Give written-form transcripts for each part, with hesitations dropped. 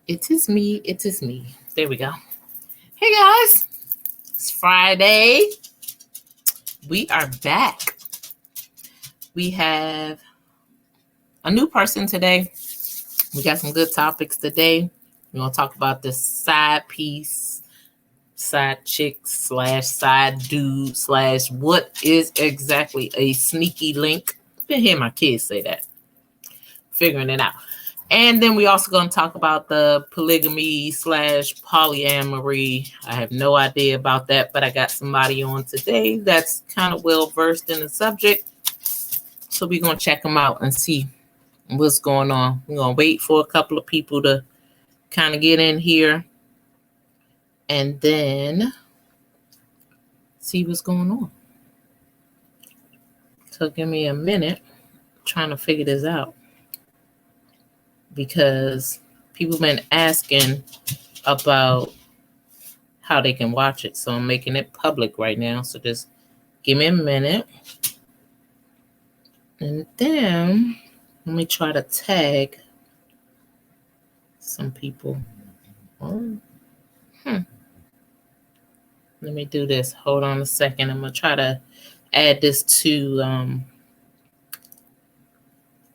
It is me. It is me. There we go. Hey guys, it's Friday. We are back. We have a new person today. We got some good topics today. We're going to talk about this side piece, side chick / side dude / what is exactly a sneaky link. I've been hearing my kids say that. Figuring it out. And then we also going to talk about the polygamy / polyamory. I have no idea about that, but I got somebody on today that's kind of well versed in the subject. So we're going to check them out and see what's going on. We're going to wait for a couple of people to kind of get in here and then see what's going on. So give me a minute trying to figure this out, because people been asking about how they can watch it. So I'm making it public right now. So just give me a minute. And then let me try to tag some people. Let me do this. Hold on a second. I'm going to try to add this to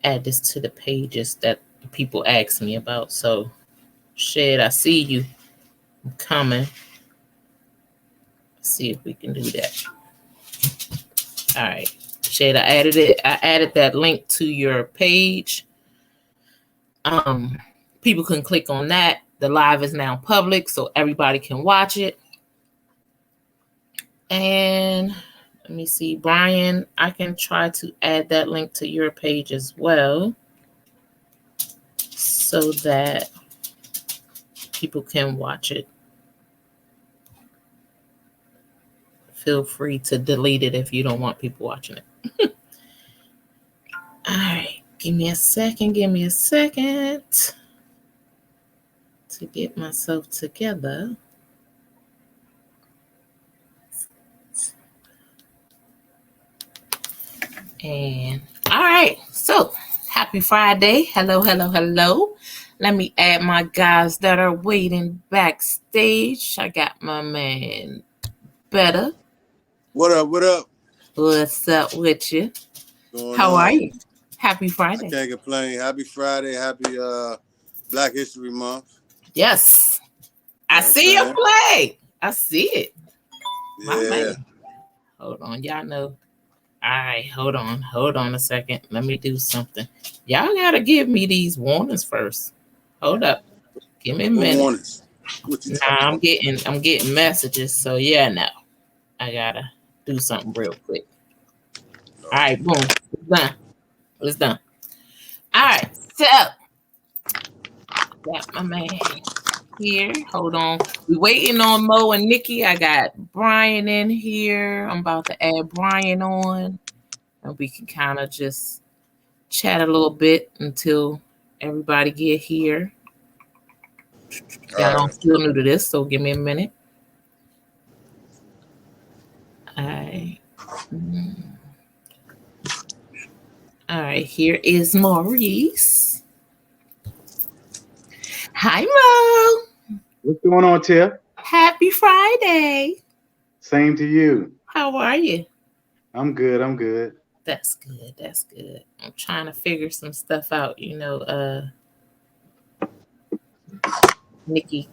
the pages that people ask me about. So, Shed, I see you. I'm coming. Let's see if we can do that. All right. Shed, I added it. I added that link to your page. People can click on that. The live is now public, so everybody can watch it. And let me see, Bryen, I can try to add that link to your page as well, so that people can watch it. Feel free to delete it if you don't want people watching it. All right, give me a second to get myself together. And all right, so happy Friday. Hello. Let me add my guys that are waiting backstage. I got my man Better. What up? What's up with you? How are you? Happy Friday. I can't complain. Happy Friday. Happy Black History Month. Yes. I see your play. I see it. Yeah. My man. Hold on. Y'all know. All right. Hold on a second. Let me do something. Y'all got to give me these warnings first. Hold up. Give me a minute. Warnings? What you I'm getting messages. So yeah, no. I got to do something real quick. All right. Boom. It's done. All right. So got my man here. Hold on. We waiting on Mo and Nikki. I got Bryen in here. I'm about to add Bryen on, and we can kind of just chat a little bit until everybody get here. Y'all still new to this, so give me a minute. All right, here is Maurice. Hi, Mo. What's going on, Tiff? Happy Friday. Same to you. How are you? I'm good. That's good. I'm trying to figure some stuff out. Nikki,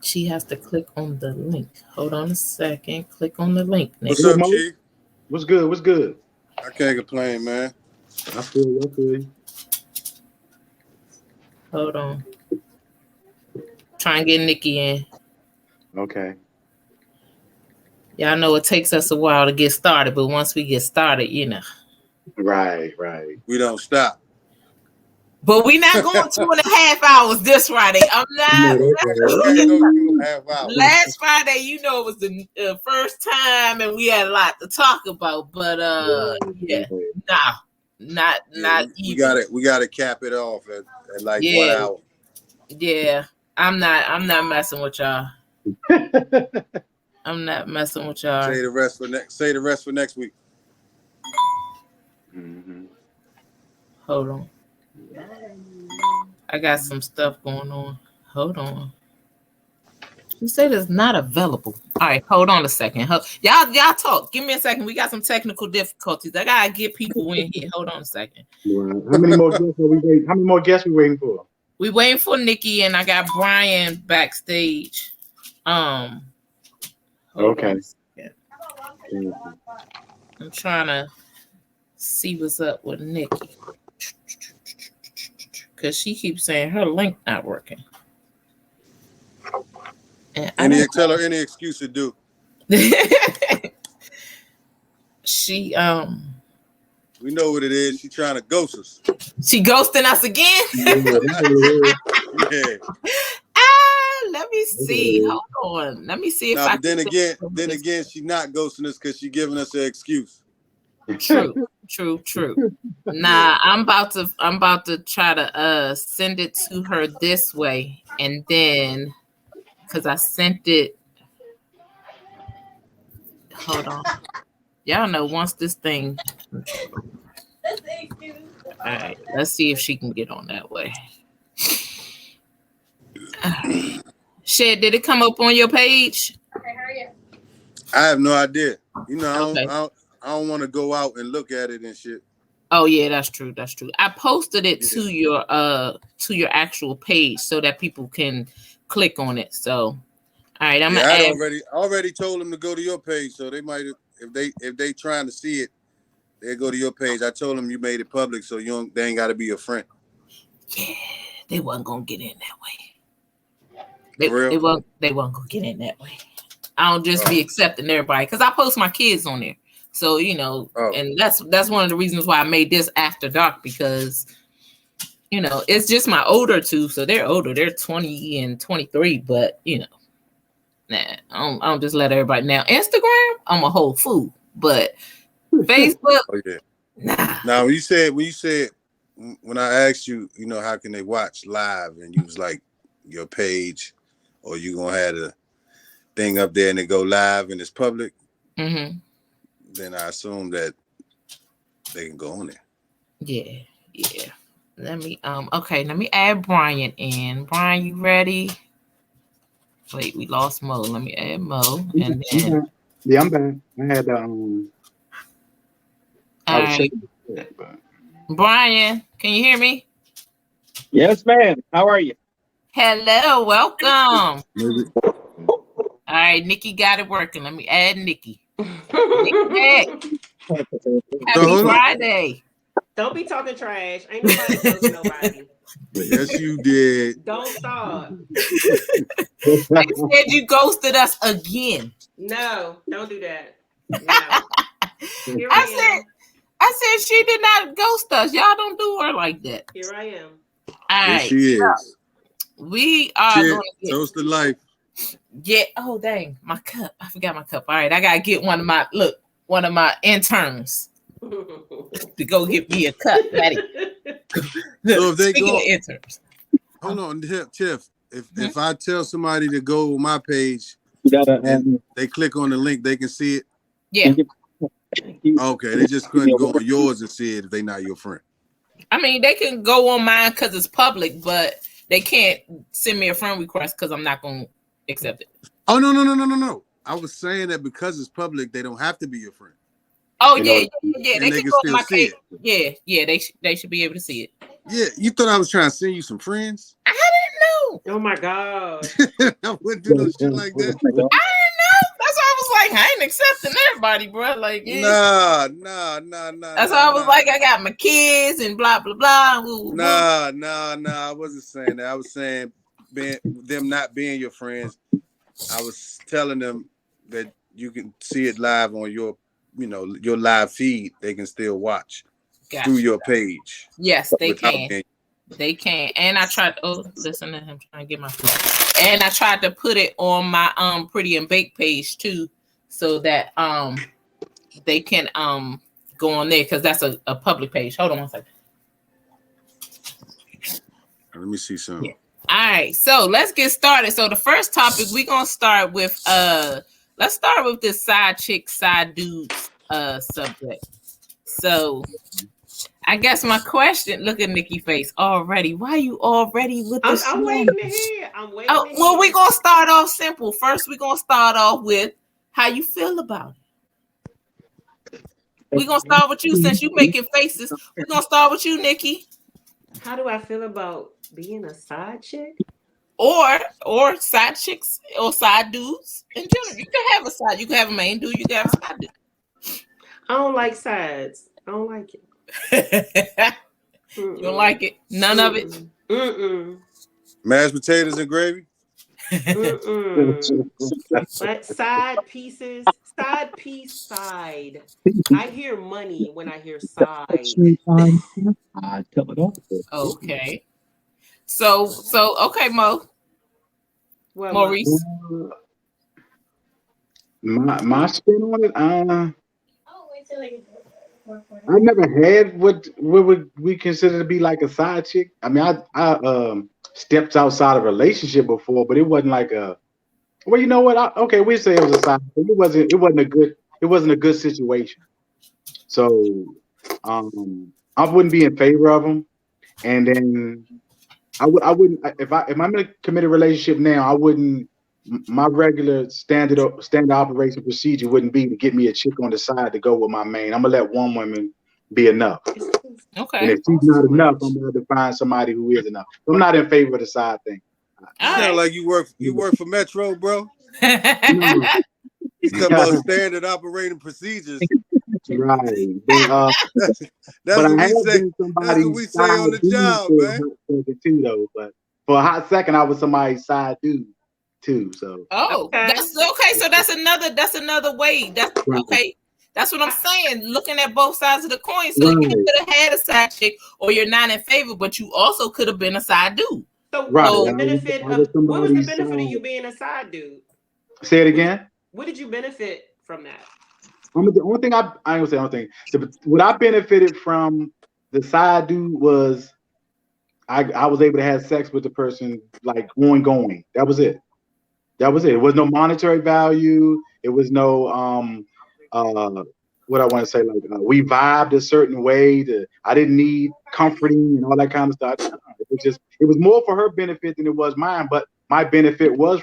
she has to click on the link. Hold on a second. Click on the link, Nikki. What's up, Chief? What's good? I can't complain, man. I feel you. Hold on. Try and get Nikki in. Okay. Y'all know it takes us a while to get started, but once we get started, Right. We don't stop. But we're not going 2.5 hours this Friday. I'm not. Last Friday, it was the first time, and we had a lot to talk about. But not even. We got to cap it off at like 1 hour. Yeah, I'm not messing with y'all. I'm not messing with y'all. Say the rest for next week. Mm-hmm. Hold on. I got some stuff going on. Hold on. You said it's not available. All right, hold on a second. Y'all talk. Give me a second. We got some technical difficulties. I gotta get people in here. Hold on a second. Right. How many more guests are we waiting? How many more guests we waiting for? We waiting for Nikki, and I got Bryen backstage. Hold Okay. on a second. I'm trying to see what's up with Nikki, because she keeps saying her link not working. And Tell her any excuse to do. She We know what it is. She trying to ghost us. She ghosting us again. Yeah. Let me see. Hold on. Let me see if I. But then again, she not ghosting us because she giving us an excuse. True. Nah, I'm about to try to send it to her this way, and then because I sent it. Hold on. Y'all know once this thing. All right, let's see if she can get on that way. Shit, did it come up on your page? Okay, how are you? I have no idea. You know, Okay. I don't want to go out and look at it and shit. Oh yeah, that's true. I posted it to your actual page so that people can click on it. So, all right, I already told them to go to your page, so they might if they trying to see it, they go to your page. I told them you made it public, so they ain't got to be your friend. Yeah, they wasn't gonna get in that way. They weren't gonna get in that way. I don't just be accepting everybody because I post my kids on there. So and that's one of the reasons why I made this after dark, because it's just my older two, so they're older. They're 20 and 23, but nah, I don't just let everybody. Now Instagram, I'm a whole fool, but Facebook, nah. Now when you said when I asked you, how can they watch live, and you was like your page, or you gonna have a thing up there and they go live and it's public. Mm-hmm. Then I assume that they can go on there. Yeah. Let me add Bryen in. Bryen, you ready? Wait, we lost Mo. Let me add Mo. And then yeah, I'm back. I had I was checking. Bryen, can you hear me? Yes, ma'am. How are you? Hello, welcome. All right, Nikki got it working. Let me add Nikki. Happy Friday. Don't be talking trash. Ain't nobody ghosting nobody. Yes, you did. Don't stop. They said you ghosted us again. No, don't do that. No. I said she did not ghost us. Y'all don't do her like that. Here I am. All right. Yes, she is. We are going to get toast to life. Yeah. Oh dang, my cup. I forgot my cup. All right, I gotta get one of my interns to go get me a cup, Maddie. So if they go interns. Hold on, Tiff. If I tell somebody to go on my page and they click on the link, they can see it. Yeah. Okay, they just couldn't go on yours and see it if they're not your friend. I mean, they can go on mine because it's public, but they can't send me a friend request because I'm not gonna accept it. Oh no. I was saying that because it's public, they don't have to be your friend. Oh yeah. They can go on my see page. Yeah. They should be able to see it. Yeah, you thought I was trying to send you some friends? I didn't know. Oh my god. I wouldn't do no shit like that. I didn't know. That's why I was like, I ain't accepting everybody, bro. Like, Nah. That's why I was like, I got my kids and blah blah blah. Nah. I wasn't saying that. I was saying them not being your friends. I was telling them that you can see it live on your live feed. They can still watch through your page. Yes, they can. They can. And I tried. Listen to him trying to get my food. And I tried to put it on my Pretty and Bake page too, so that they can go on there because that's a public page. Hold on one second. Let me see something. Yeah. All right, so let's get started. So the first topic we're gonna start with let's start with this side chick, side dude subject. So I guess my question. Look at Nikki face already. Why you already with the? I'm waiting to hear. I'm waiting. Oh, well, we're gonna start off simple. First, we're gonna start off with how you feel about it. We're gonna start with you since you making faces. We're gonna start with you, Nikki. How do I feel about being a side chick? Or side chicks or side dudes in general. You can have a side. You can have a main dude. You can have a side dude. I don't like sides. I don't like it. You don't like it? None of it? Mashed potatoes and gravy? But side pieces, side piece, side. I hear money when I hear side. I tell it all. Okay. So okay, Well, Maurice. My spin on it, I never had what would we consider to be like a side chick. I mean, I stepped outside of a relationship before, but it wasn't like a. Well, you know what? Okay, we say it was a side chick. It wasn't a good situation. So, I wouldn't be in favor of them. And then I wouldn't if I'm in a committed relationship now, I wouldn't. My regular standard operation procedure wouldn't be to get me a chick on the side to go with my main. I'm gonna let one woman be enough. Okay. And if she's not enough, I'm gonna have to find somebody who is enough. So I'm not in favor of the side thing. You sound like you work for Metro, bro. No. He's talking about standard operating procedures. Right. But, That's what we say. That's what we say on the job, man. Too, though. But for a hot second, I was somebody's side dude too. So that's okay. So that's another way. That's right. Okay. That's what I'm saying. Looking at both sides of the coin. So you could have had a side chick, or you're not in favor, but you also could have been a side dude. So what was the benefit of you being a side dude? Say it again. What did you benefit from that? The only thing I ain't gonna say the only thing. What I benefited from the side dude was I was able to have sex with the person like ongoing. That was it. It was no monetary value. It was no what I want to say, like we vibed a certain way. I didn't need comforting and all that kind of stuff. It was more for her benefit than it was mine. But my benefit was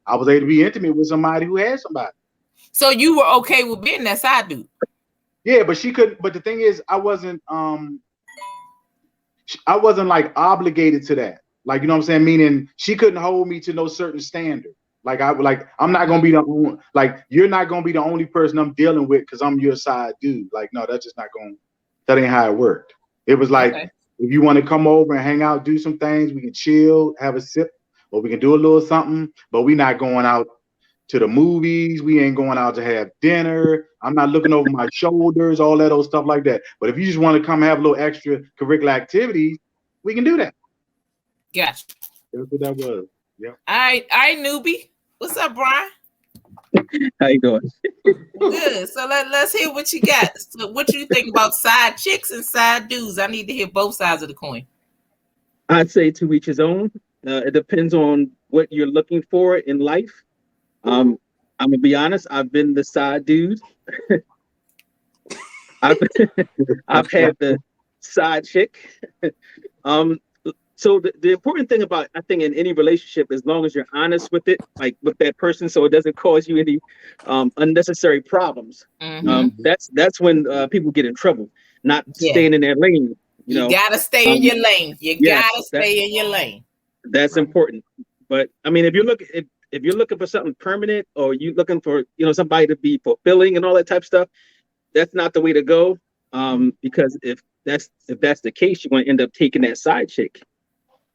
I was able to be intimate with somebody who had somebody. So you were okay with being that side dude? Yeah, but she couldn't. But the thing is, I wasn't like obligated to that. Like, you know what I'm saying? Meaning she couldn't hold me to no certain standard. I'm not gonna be the only, like, you're not gonna be the only person I'm dealing with because I'm your side dude. Like, no, that's just not that ain't how it worked. It was like, if you want to come over and hang out, do some things, we can chill, have a sip, or we can do a little something, but we're not going out to the movies. We ain't going out to have dinner. I'm not looking over my shoulders, all that old stuff like that. But if you just want to come have a little extra curricular activities, we can do that. Gotcha. That's what that was. Yeah. All right, newbie. What's up, Bryen? How you doing? Good. So let's hear what you got. So what you think about side chicks and side dudes? I need to hear both sides of the coin. I'd say to each his own. It depends on what you're looking for in life. I'm gonna be honest. I've been the side dude. I've had the side chick. So the important thing about, I think, in any relationship, as long as you're honest with it, like with that person, so it doesn't cause you any unnecessary problems. Mm-hmm. That's when people get in trouble, not staying in their lane. You gotta stay in your lane. You gotta stay in your lane. That's important. But I mean, if you're looking for something permanent, or you looking for somebody to be fulfilling and all that type of stuff, that's not the way to go. Because if that's the case, you're going to end up taking that side chick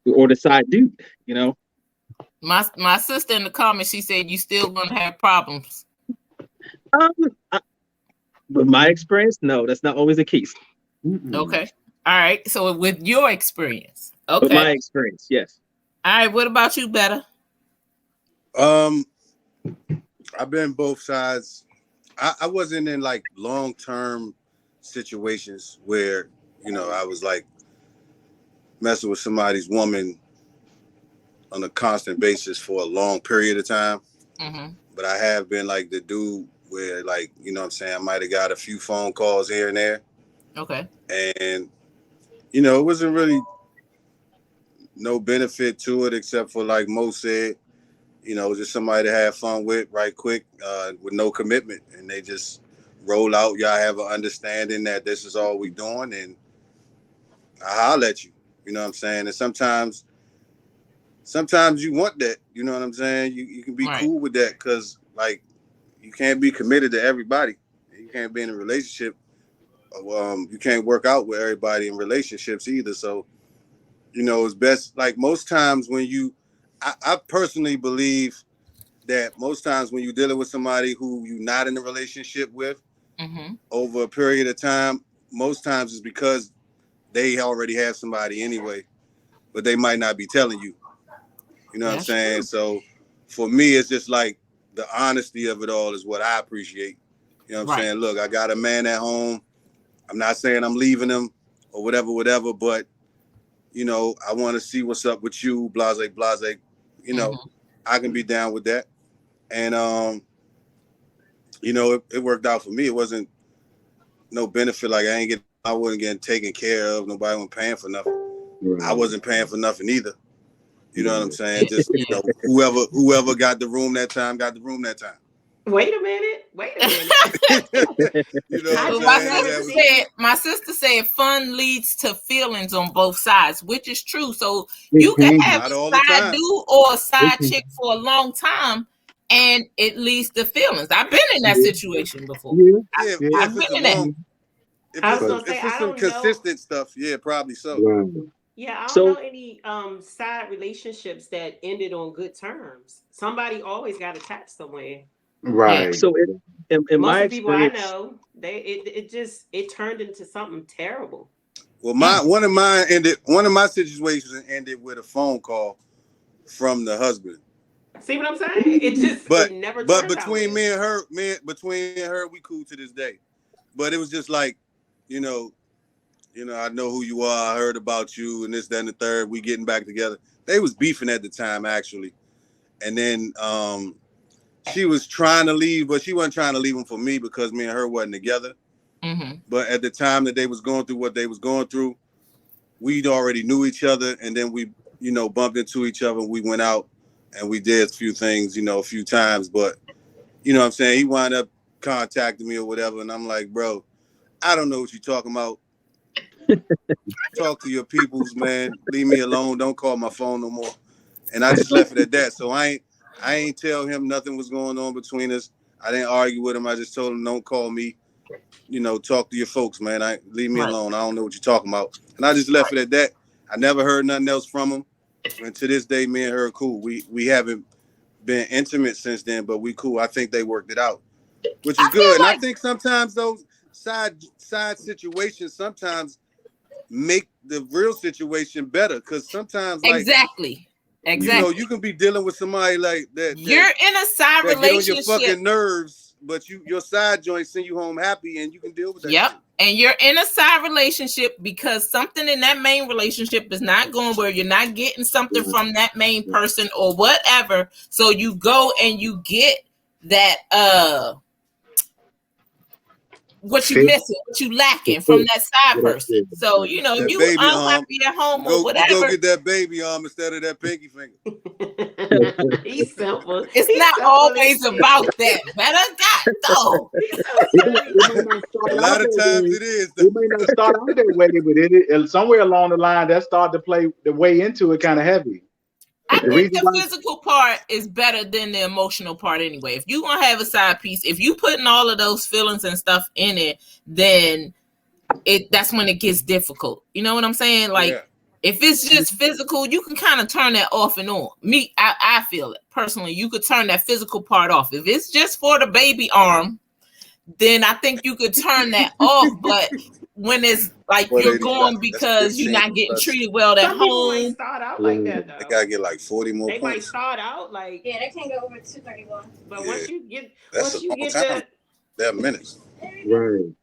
or the side dude. My sister in the comments, she said you still gonna have problems. With my experience, no, that's not always the case. Okay. All right. So with your experience, okay. With my experience, yes. All right. What about you, Better? I've been both sides. I wasn't in like long-term situations where I was like messing with somebody's woman on a constant basis for a long period of time. Mm-hmm. But I have been like the dude where, like, what I'm saying, I might have got a few phone calls here and there, Okay. And it wasn't really no benefit to it except for, like Mo said, just somebody to have fun with right quick, with no commitment, and they just roll out. Y'all have an understanding that this is all we doing, and I holler at you. You know what I'm saying? And sometimes you want that. You know what I'm saying? You can be Right. cool with that because, like, you can't be committed to everybody. You can't be in a relationship. You can't work out with everybody in relationships either. So, it's best. Like most times when I personally believe that most times when you're dealing with somebody who you're not in a relationship with over a period of time, most times it's because they already have somebody anyway, but they might not be telling you. You know what I'm saying? True. So for me, it's just like the honesty of it all is what I appreciate. You know what I'm saying? Look, I got a man at home. I'm not saying I'm leaving him or whatever, but I want to see what's up with you, blase. I can be down with that. And it worked out for me. It wasn't no benefit. Like I wasn't getting taken care of. Nobody was paying for nothing. Right. I wasn't paying for nothing either. You know what I'm saying? Just whoever got the room that time got the room that time. Wait a minute. My sister said fun leads to feelings on both sides, which is true. So you can have a side dude or a side chick for a long time, and it leads to feelings. I've been in that situation before. I've been in that. If it's some consistent stuff, probably so. Right. Yeah, I don't know any side relationships that ended on good terms. Somebody always got attached somewhere. Right. Yeah. So in most my of the people I experience, know, it turned into something terrible. Well, one of my situations ended with a phone call from the husband. See what I'm saying? It never. But between me and her, we cool to this day. But it was just like, I know who you are. I heard about you and this, that, and the third. We getting back together. They was beefing at the time, actually. And then she was trying to leave, but she wasn't trying to leave him for me because me and her wasn't together. Mm-hmm. But at the time that they was going through what they was going through, we'd already knew each other. And then we, bumped into each other. We went out and we did a few things, a few times. But, you know what I'm saying? He wound up contacting me or whatever. And I'm like, bro, I don't know what you're talking about. Talk to your peoples, man. Leave me alone. Don't call my phone no more. And I just left it at that. So I ain't tell him nothing was going on between us. I didn't argue with him. I just told him, don't call me. Talk to your folks, man. Leave me alone. I don't know what you're talking about. And I just left it at that. I never heard nothing else from him. And to this day, me and her are cool. We haven't been intimate since then, but we cool. I think they worked it out, which is good. And I think sometimes those side situations sometimes make the real situation better, because sometimes exactly you can be dealing with somebody like that. You're in a side relationship. Get on your fucking nerves, but your side joint send you home happy, and you can deal with that. Yep. Shit. And you're in a side relationship because something in that main relationship is not going where you're not getting something from that main person or whatever. So you go and you get that what you missing, what you lacking from that side person. So, if you unhappy at home or whatever. You go get that baby arm instead of that pinky finger. He's simple. It's not always about that. Better God, a lot of times it is. It may not start out that way, but somewhere along the line, that start to play the way into it kind of heavy. I think the physical part is better than the emotional part anyway. If you're going to have a side piece, if you putting all of those feelings and stuff in it, then that's when it gets difficult. You know what I'm saying? Like, if it's just physical, you can kind of turn that off and on. I feel it. Personally, you could turn that physical part off. If it's just for the baby arm, then I think you could turn that off. But when it's like you're going because you're not getting treated well at home. Might start out like that, though. They gotta get like 40 more points. They might start out like they can't go over 231. But once you get that minutes. Right.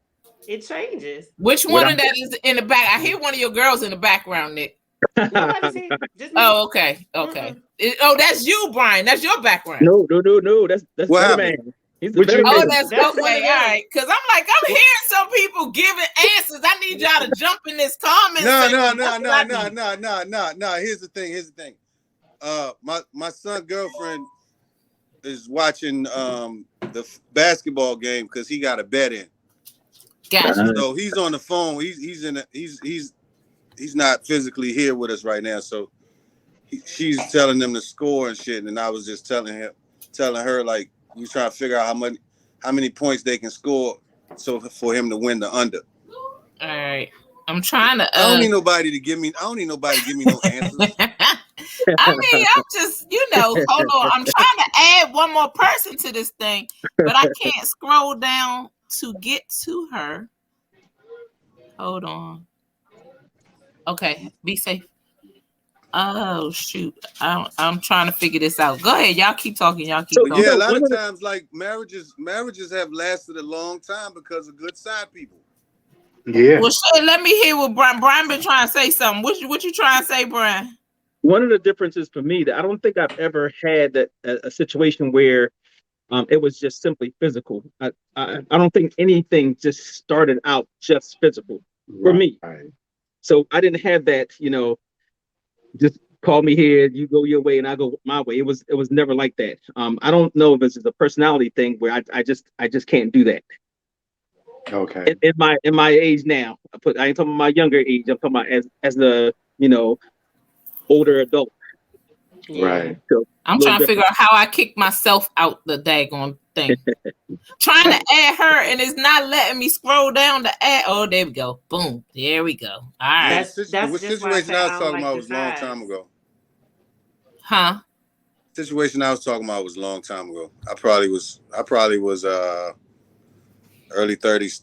It changes. Which one of that is in the back? I hear one of your girls in the background, Nick. Nobody's here. Just me. Oh, okay. That's you, Bryen. That's your background. No. That's what man. He's Which very you- Oh, big. that's That's okay. one All of them. right. Because I'm like, I'm hearing some people giving answers. I need y'all to jump in this comment section. That's what I need. No. Here's the thing. My son girlfriend is watching the basketball game because he got a bet in. Gotcha. So he's on the phone. He's not physically here with us right now. So she's telling them the score and shit, and I was just telling her like we trying to figure out how many points they can score, so for him to win the under. All right. I'm trying to. I don't need nobody to give me no answers. I mean, I'm just, hold on. I'm trying to add one more person to this thing, but I can't scroll down to get to her. Hold on. Okay, be safe. Oh shoot, I'm trying to figure this out. Go ahead, y'all keep talking. But yeah, a lot of times, like marriages have lasted a long time because of good side people. Yeah. Well, shit, let me hear what Bryen been trying to say something. What you trying to say, Bryen? One of the differences for me that I don't think I've ever had a situation where it was just simply physical. I don't think anything just started out just physical for me. Right. So I didn't have that, just call me here, you go your way and I go my way. It was never like that. I don't know if this is a personality thing where I just can't do that. Okay. In my age now, I ain't talking about my younger age. I'm talking about as the older adult. Right. So, I'm trying to figure out how I kick myself out the daggone thing. Trying to add her and it's not letting me scroll down to add. Oh, there we go. Boom. There we go. All right. That's The just situation why I was talking like about was a long time ago. Huh? Situation I was talking about was a long time ago. I probably was early 30s,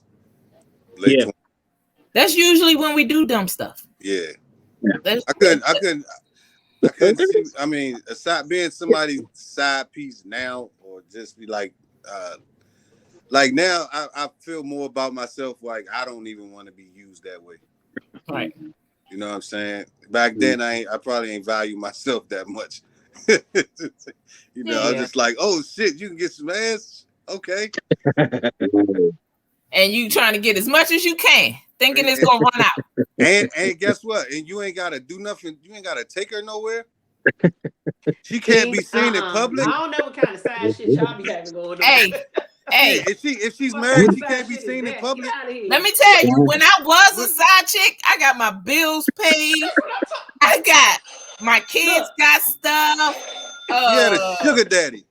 late 20s. That's usually when we do dumb stuff. Yeah. That's, I couldn't see, I mean, aside being somebody's side piece now, or just be like now I feel more about myself like I don't even want to be used that way. Right. You know what I'm saying? Back then I probably ain't value myself that much. I was just like, oh shit, you can get some ass. Okay. And you trying to get as much as you can, thinking it's gonna run out. And guess what? And you ain't gotta do nothing, you ain't gotta take her nowhere. She can't be seen in public. I don't know what kind of side shit y'all be having going on. Hey, if she's married, she can't be seen in public. Let me tell you, when I was a side chick, I got my bills paid. I got my kids got stuff. You had a sugar daddy.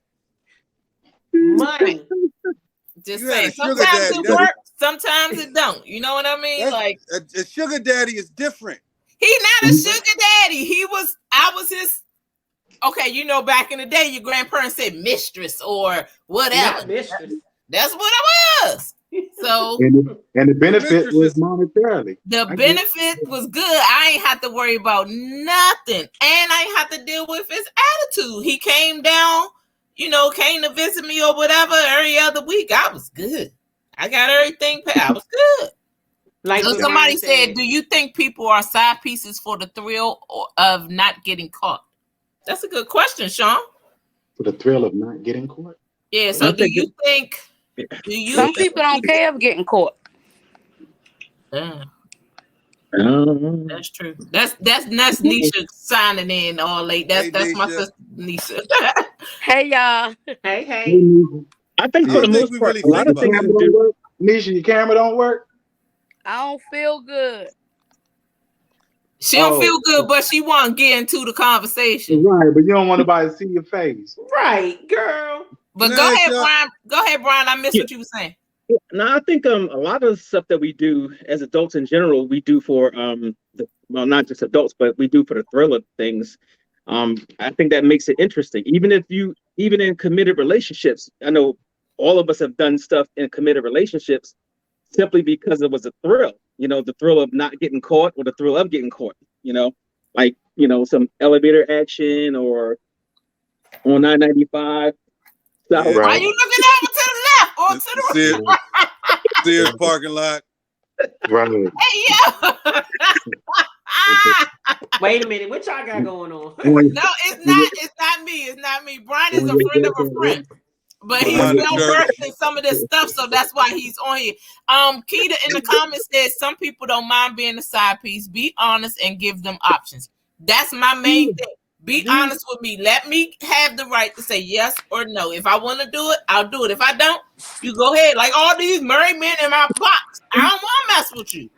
Money. Just You had saying. a sugar Sometimes daddy. it works, sometimes it don't. You know what I mean? Like a sugar daddy is different. he not a sugar daddy. I was his. Okay, back in the day, your grandparents said mistress or whatever. Not mistress. That's what I was. So and the benefit was monetarily. The benefit was good. I ain't have to worry about nothing, and I ain't have to deal with his attitude. He came down, came to visit me or whatever every other week. I was good. I got everything paid. I was good. Like so somebody said, do you think people are side pieces for the thrill of not getting caught? That's a good question, Sean. For the thrill of not getting caught? Yeah, so do you think some people don't care of getting caught? That's true. That's Nisha signing in all late. That's my sister Nisha. Hey y'all. Hey. I think for the most part, a lot of things to do. Nisha, your camera don't work? I don't feel good. She don't feel good, but she want to get into the conversation. Right, but you don't want nobody to see your face. Right, girl. But go ahead, Bryen. Go ahead, Bryen. I missed what you were saying. No, I think a lot of the stuff that we do as adults in general, we do for not just adults, but we do for the thrill of things. I think that makes it interesting. Even in committed relationships, I know all of us have done stuff in committed relationships simply because it was a thrill. The thrill of not getting caught or the thrill of getting caught. Like some elevator action or on 995. So, right. Why you looking over to the left or to the right? Sears parking lot. Right. Hey, yo. Wait a minute. What y'all got going on? No, it's not me. It's not me. Bryen is a friend of a friend. But he's well versed in some of this stuff, so that's why he's on here. Keita in the comments says some people don't mind being a side piece. Be honest and give them options. That's my main thing. Be honest with me. Let me have the right to say yes or no. If I want to do it, I'll do it. If I don't, you go ahead. Like all these married men in my box, I don't want to mess with you.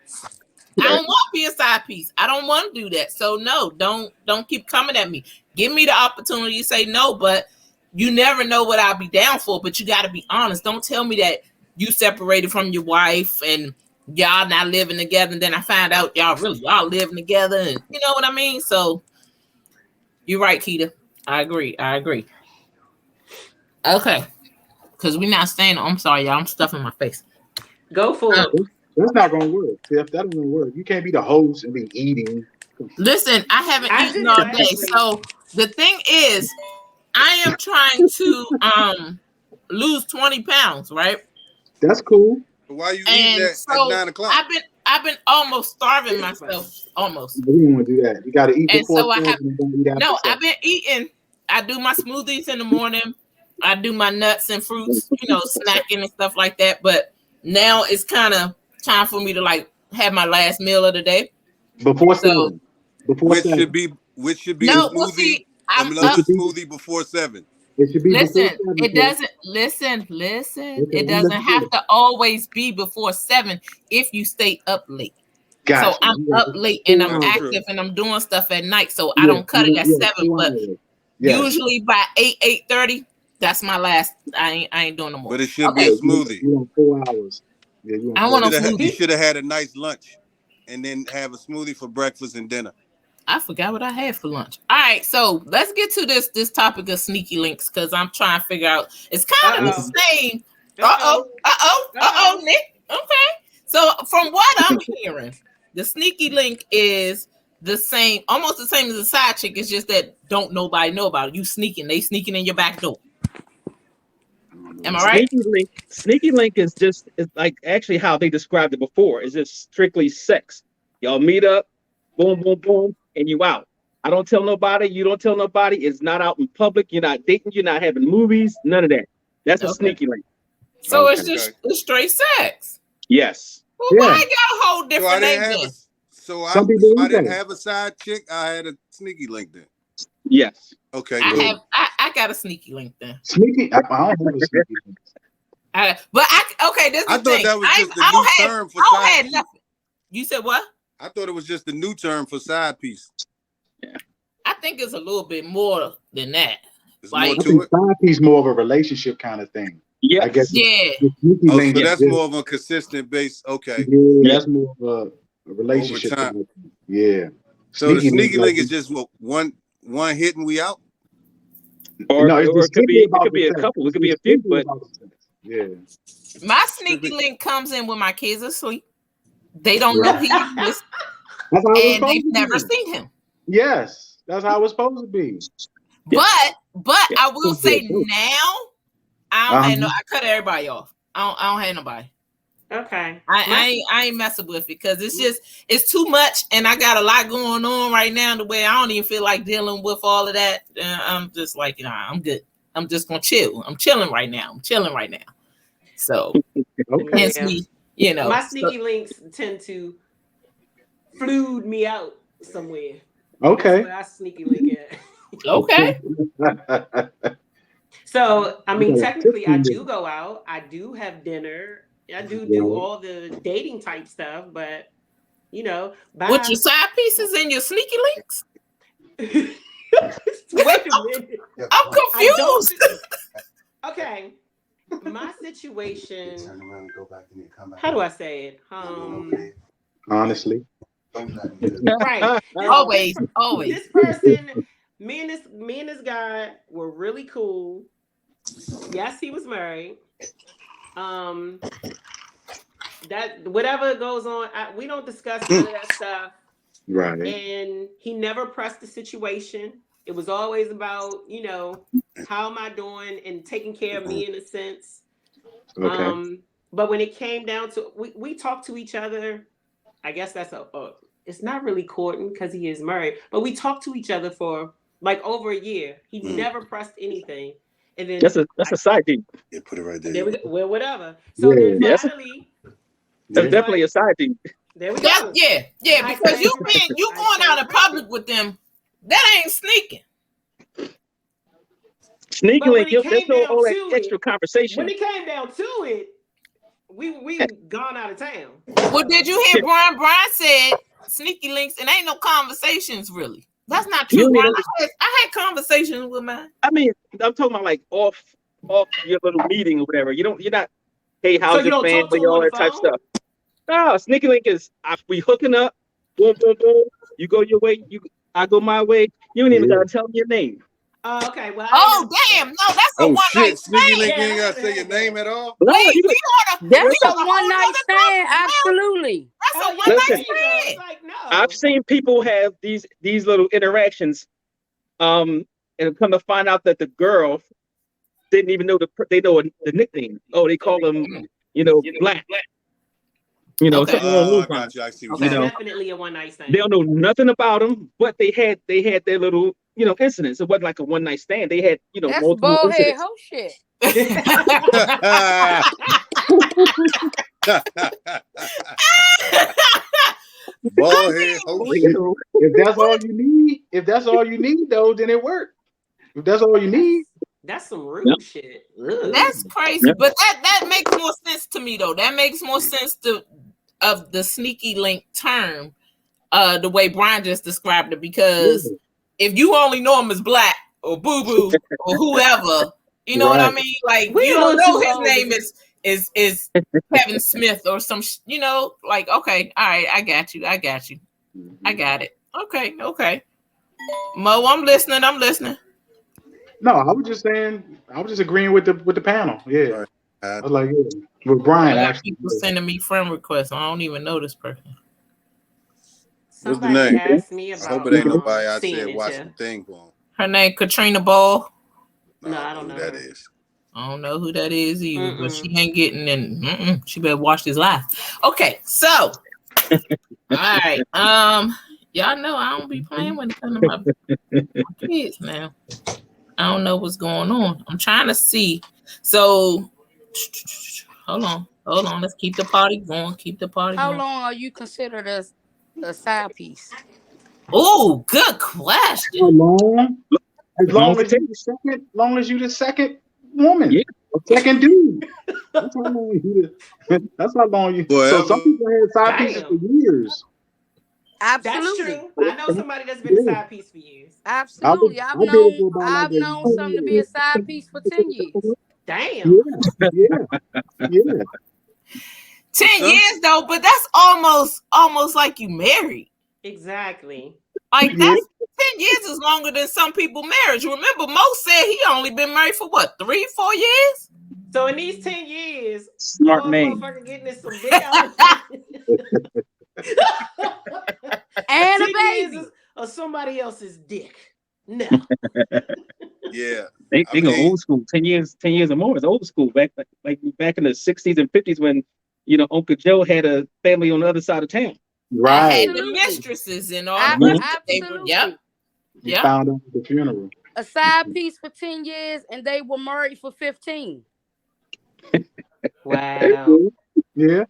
I don't want to be a side piece. I don't want to do that. So no, don't keep coming at me. Give me the opportunity to say no, but you never know what I'll be down for. But you got to be honest. Don't tell me that you separated from your wife and y'all not living together, and then I find out y'all living together, and you know what I mean. So you're right, Keita. I agree. Okay, because we're not staying. I'm sorry, y'all. I'm stuffing my face. Go for it. That's not gonna work. If that doesn't work, you can't be the host and be eating. Listen, I haven't eaten all day. So the thing is, I am trying to lose 20 pounds, right? That's cool. Why you eating at 9 o'clock? I've been almost starving myself. Almost. You don't want to do that. You got to eat before. So I've been eating. I do my smoothies in the morning. I do my nuts and fruits, snacking and stuff like that. But now it's kind of time for me to like have my last meal of the day. Before 7. Which should be no, well, see, I'm a smoothie before 7. It should be listen. It doesn't listen. Okay, it doesn't have to always be before 7 if you stay up late. Gotcha. So I'm up late and I'm active and I'm doing stuff at night. So I don't cut it at 7, but usually by 8:30, that's my last. I ain't doing no more. But it should be a smoothie. You want 4 hours. Yeah, I want a smoothie. You should have had a nice lunch and then have a smoothie for breakfast and dinner. I forgot what I had for lunch. All right, so let's get to this topic of sneaky links because I'm trying to figure out. It's kind of the same. Nick. Okay. So from what I'm hearing, the sneaky link is the same, almost the same as a side chick. It's just that don't nobody know about it. You sneaking. They sneaking in your back door. Am I right? Sneaky link is like actually how they described it before. It's just strictly sex. Y'all meet up, boom, boom, boom, and you out. I don't tell nobody. You don't tell nobody. It's not out in public. You're not dating. You're not having movies. None of that. That's a sneaky link. So it's just straight sex. Yes. Well, why got a whole different name? So I didn't have a side chick. I had a sneaky link then. Yes. Okay. I got a sneaky link then. Sneaky. I don't have a sneaky link. This is I the thought thing. that was just the new term for side piece. You said what? I thought it was just the new term for side piece. Yeah. I think it's a little bit more than that. It's like, more to it. Side piece more of a relationship kind of thing. Yeah. I guess. Yeah. So that's more of a consistent base. Okay. Yeah, that's more of a relationship. Yeah. So the sneaky link is just one hit and we out. Or it could be a couple. It could be a few, but yeah. My sneaky link comes in when my kids are asleep. They don't know he exists, and they've never seen him. Yes, that's how it's supposed to be. But I will say now, I cut everybody off. I don't have nobody. Okay. I ain't messing with it because it's too much, and I got a lot going on right now. The way I don't even feel like dealing with all of that. I'm just like, I'm good. I'm just gonna chill. I'm chilling right now. So, hence me, my sneaky links tend to flude me out somewhere. Okay. That's where I sneaky link at. Okay. So, I mean, technically, I do go out. I do have dinner. I do all the dating type stuff, but with your side pieces and your sneaky links. Wait a minute. I'm confused. Okay. My situation. How do I say it? Honestly. Right. Always. This person, me and this guy were really cool. Yes, he was married. That whatever goes on, we don't discuss none of that stuff. Right. And he never pressed the situation. It was always about, how am I doing and taking care of me in a sense. Okay. But when it came down to, we talked to each other. I guess that's it's not really courting because he is married, but we talked to each other for like over a year. He never pressed anything. And then That's a side deep. Yeah, put it right there. There we go. Well, whatever. So Yeah. then Yes. finally, That's Yeah. definitely a side deep. there we That's, go. yeah, I because you stand going corrected. out in public with them, that ain't sneaking. Sneaky But when link, it there's came no down all that to extra it, conversation. when it came down to it, we gone out of town. Well, did you hear Bryen? Bryen said sneaky links and ain't no conversations really. That's not You true, don't Bryen. even- I had conversations with mine. I mean, I'm talking about like off your little meeting or whatever. You're not, hey, how's So you your don't talk to family, them all on the that type phone? stuff. No, sneaky link is we hooking up, boom, boom, boom. You go your way, I go my way. You don't even Yeah. gotta tell me your name. Okay. Well, Oh damn, no, that's a Oh one shit, night Sneaky stand. Link, you Yeah, ain't I gotta haven't say your had that. name at all. No, Wait, you we on a That's listen, a one night stand. Absolutely. That's a one yeah, night Listen. there you go. It's stand. like, no. I've seen people have these little interactions, and come to find out that the girl didn't even know they know the nickname. Oh, they call them, Black. Okay. Something along Oh, those I got lines. you. I see what That's you're saying. definitely a one night stand. They don't know nothing about them, but they had their little, incidents. It wasn't like a one night stand. They had, That's multiple bald head incidents. hoe shit. Bald head. Oh shit. If that's all you need, though, then it worked. If that's all you need, That's some rude shit. Ugh. That's crazy. Yeah. But that makes more sense to me though. That makes more sense of the sneaky link term, the way Bryen just described it, because if you only know him as Black or Boo Boo or whoever, you know what I Right. mean? Like We you a don't little know too his old name to- is Kevin Smith or some like, okay, all right, I got you. I got it. Okay. Mo, I'm listening. No, I was just saying. I was just agreeing with the panel. Yeah, All right. I was like, yeah, with I Bryen got actually. people sending me friend requests. I don't even know this person. What's the Somebody name? asked me I about hope it ain't nobody I seeing said it, watch yeah. the thing for him. Her name Katrina Ball. No, I don't know who that her. is. I don't know who that is either, but Mm-mm. she ain't getting in. She better watch this live. Okay, so all right. Y'all know I don't be playing when it comes to my kids now. I don't know what's going on. I'm trying to see. So hold on. Let's keep the party going. How long are you considered as a side piece? Oh, good How question. long? As long long as you the second woman, Yeah. a second dude. That's how long you. That's how long you. So some Forever. people had side pieces for years. That's Absolutely. true. I know somebody that's been a Yeah. side piece for years. Absolutely. I did it for about like I've known some to be a side piece for 10 years. Damn. Yeah. 10 years though, but that's almost like you married. Exactly. Like Yeah. that's 10 years is longer than some people marriage. Remember, Mo said he only been married for what, 3-4 years? So in these 10 years, Smart all man. motherfucker getting this some big ass And a 10 baby. years of somebody else's dick. No. Yeah. They I go mean- old school. 10 years or more is old school. Back in the 60s and 50s when Uncle Joe had a family on the other side of town. I Right. had the Absolutely. mistresses and all Ab- the rest that they were. absolutely. Yep. You Yep. found out at the funeral. A side piece for 10 years and they were married for 15. Wow. Yeah.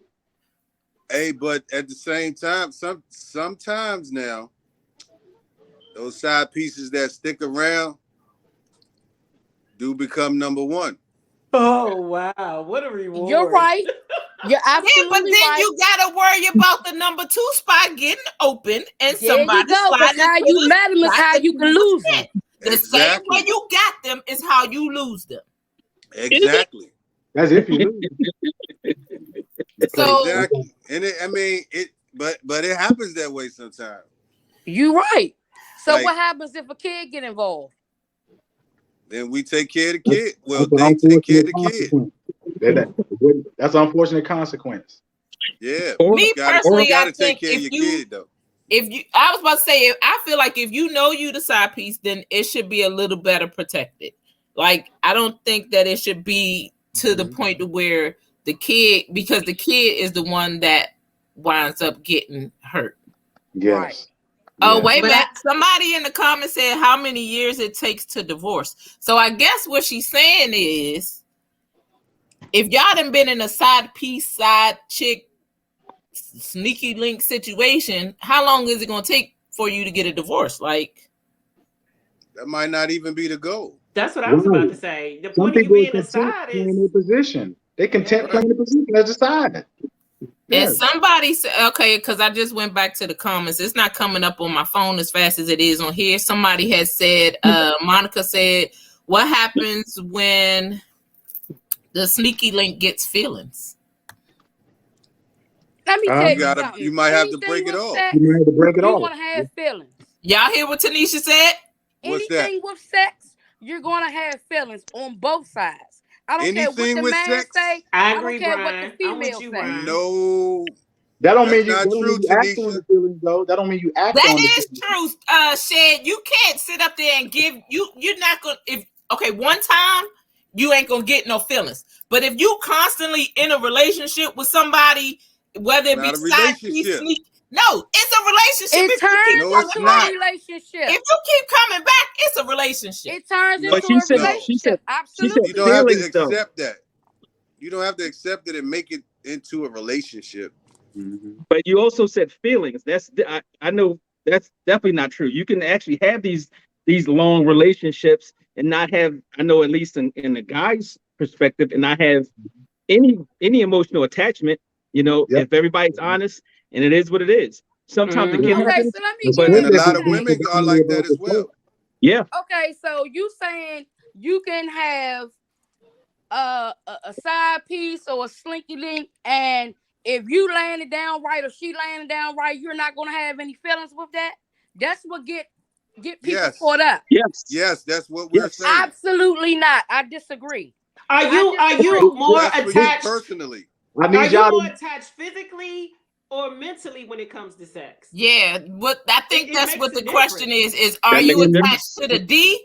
Hey, but at the same time, sometimes now, those side pieces that stick around do become number one. Oh wow. What a reward. You're right. You're Yeah, absolutely but then right. you gotta worry about the number 2 spot getting open and There somebody you go. But sliding how into you the met them is spot how that you can lose them. get. The same Exactly. way you got them is how you lose them. Exactly. That's if you lose. So Exactly. And but it happens that way sometimes. You're right. So Like- what happens if a kid get involved? Then we take care of the kid. Well, That's an they take care of the unfortunate kid. consequence. That's an unfortunate consequence. Yeah. Or- me You personally, I gotta think take care of if your you kid though. I was about to say, I feel like if you know you the side piece, then it should be a little better protected. Like, I don't think that it should be to the point to where the kid, because the kid is the one that winds up getting hurt. Yes. Right. Oh, Yeah. wait a But minute. Somebody in the comments said how many years it takes to divorce. So I guess what she's saying is, if y'all done been in a side piece, side chick, sneaky link situation, how long is it going to take for you to get a divorce? Like, That might not even be the goal. that's what I was about Right. to say. The Some point of you people are being content aside playing is their position. They content Right. playing the position as a side. and Yes. somebody said, okay, because I just went back to the comments. It's not coming up on my phone as fast as it is on here. Somebody has said, Monica said, what happens when the sneaky link gets feelings? Let me tell You you gotta, something. you might have to Anything break it with off. sex, You might have to break it you're off. gonna have feelings. Y'all hear what Tanisha said? What's that? Anything with sex, you're gonna have feelings on both sides. I don't care what Anything the with man sex? say. I I don't agree, care what the Bryen. I'm with female you, say. Bryen. No, That don't that's mean you. not That don't true, mean you act on the Tanisha. feelings, though. That don't mean you act That on the is feelings. true, Shed. You can't sit up there and give you're not gonna if okay, one time you ain't gonna get no feelings. But if you constantly in a relationship with somebody, whether it Not be a side piece, relationship. sneak, no, it's a relationship. It If you keep No, turns it's into coming a back, not. relationship. if you keep coming back, it's a relationship. It turns No, But into she a said, no. she said, relationship. she said You Absolutely. don't have to feelings though. accept that. You don't have to accept it and make it into a relationship. Mhm. But you also said feelings. I know that's definitely not true. You can actually have these long relationships and not have, I know at least in the guy's perspective, and not have any emotional attachment. You know, Yep. if everybody's honest and it is what it is. Sometimes it Mhm. can Okay, happen, so let me but give And a you lot an of women example. are like that as well. yeah, Okay, so you saying you can have a side piece or a slinky link, and if you laying it down right or she laying it down right, you're not gonna have any feelings with that. That's what get people Yes. caught up. yes, Yes, that's what we're yes. saying. Absolutely not. I disagree. Are you disagree. more That's for you attached? personally. I Are need you y'all more to. attached physically or mentally when it comes to sex? Yeah, what I think It that's makes what a the question difference. is are That you makes a attached difference. to the D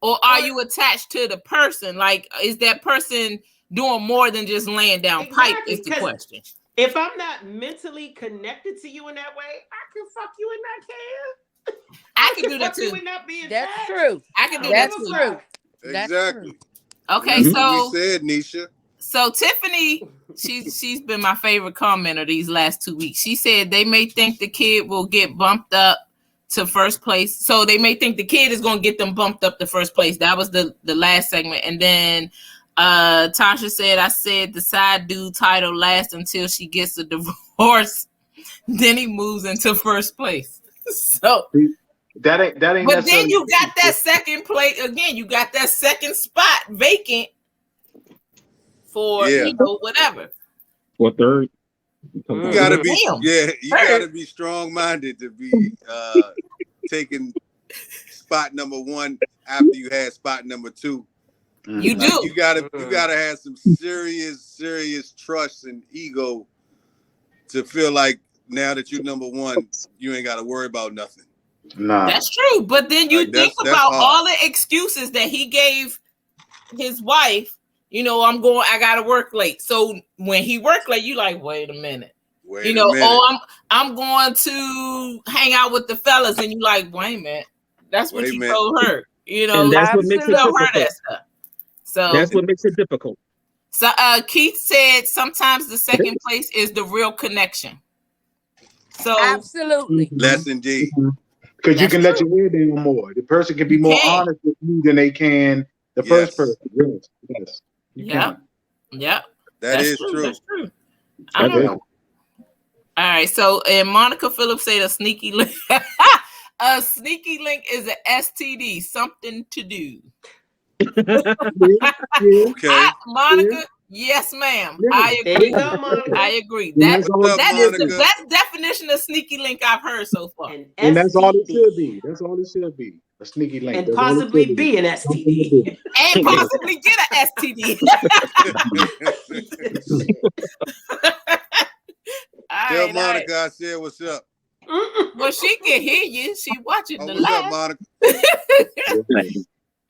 or are Or- you attached to the person? Like, is that person doing more than just laying down pipe Exactly, is the 'cause question. if I'm not mentally connected to you in that way, I can fuck you and not care. I can do that fuck you too. and not be That's attached. true. I can do I that don't That's give too. a true. fuck. That's Exactly. true. Okay, That's what we so said, Nisha. Tiffany, she's been my favorite commenter these last 2 weeks. She said they may think the kid will get bumped up to first place. So they may think the kid is gonna get them bumped up to first place. That was the last segment. And then Tasha said, I said the side dude title lasts until she gets a divorce. Then he moves into first place. So That ain't but then necessarily. you got that second place again. You got that second spot vacant for Yeah. whatever. Or third. You gotta be Damn. you gotta be strong minded to be taking spot number one after you had spot number two. You Like do. you gotta have some serious trust and ego to feel like now that you're number one, you ain't gotta worry about nothing. Nah. That's true. But then you Like, think that's about hard. all the excuses that he gave his wife. You know, I gotta work late. So when he worked late, you like, wait a minute. Wait a minute. I'm going to hang out with the fellas, and you like, wait a minute. That's what Wait a you minute. told her. You know, And that's what makes it tell her difficult. that stuff. So That's what makes it difficult. So Keith said sometimes the second place is the real connection. So Absolutely. Less indeed. Because you That's can let true. your hair down more. The person can be more can. honest with you than they can the first person. Yes. You Yep. can. Yep. That That's is true. That's true. I That don't is. know. All right. So and Monica Phillips said a sneaky link. A sneaky link is an STD, something to do. Yeah. Okay. Monica, yes, ma'am. Yeah. I There agree. you go, Monica. I agree. And That that's all What's up, it is should the be. Monica? best definition of sneaky link I've heard so far. An And that's all it should STD. be. That's all it should be. A sneaky link. And That's all it possibly should be. be an STD. And possibly get an STD. Tell All Monica I said what's up. Well, she can hear you. She watching the What's up, live. Monica?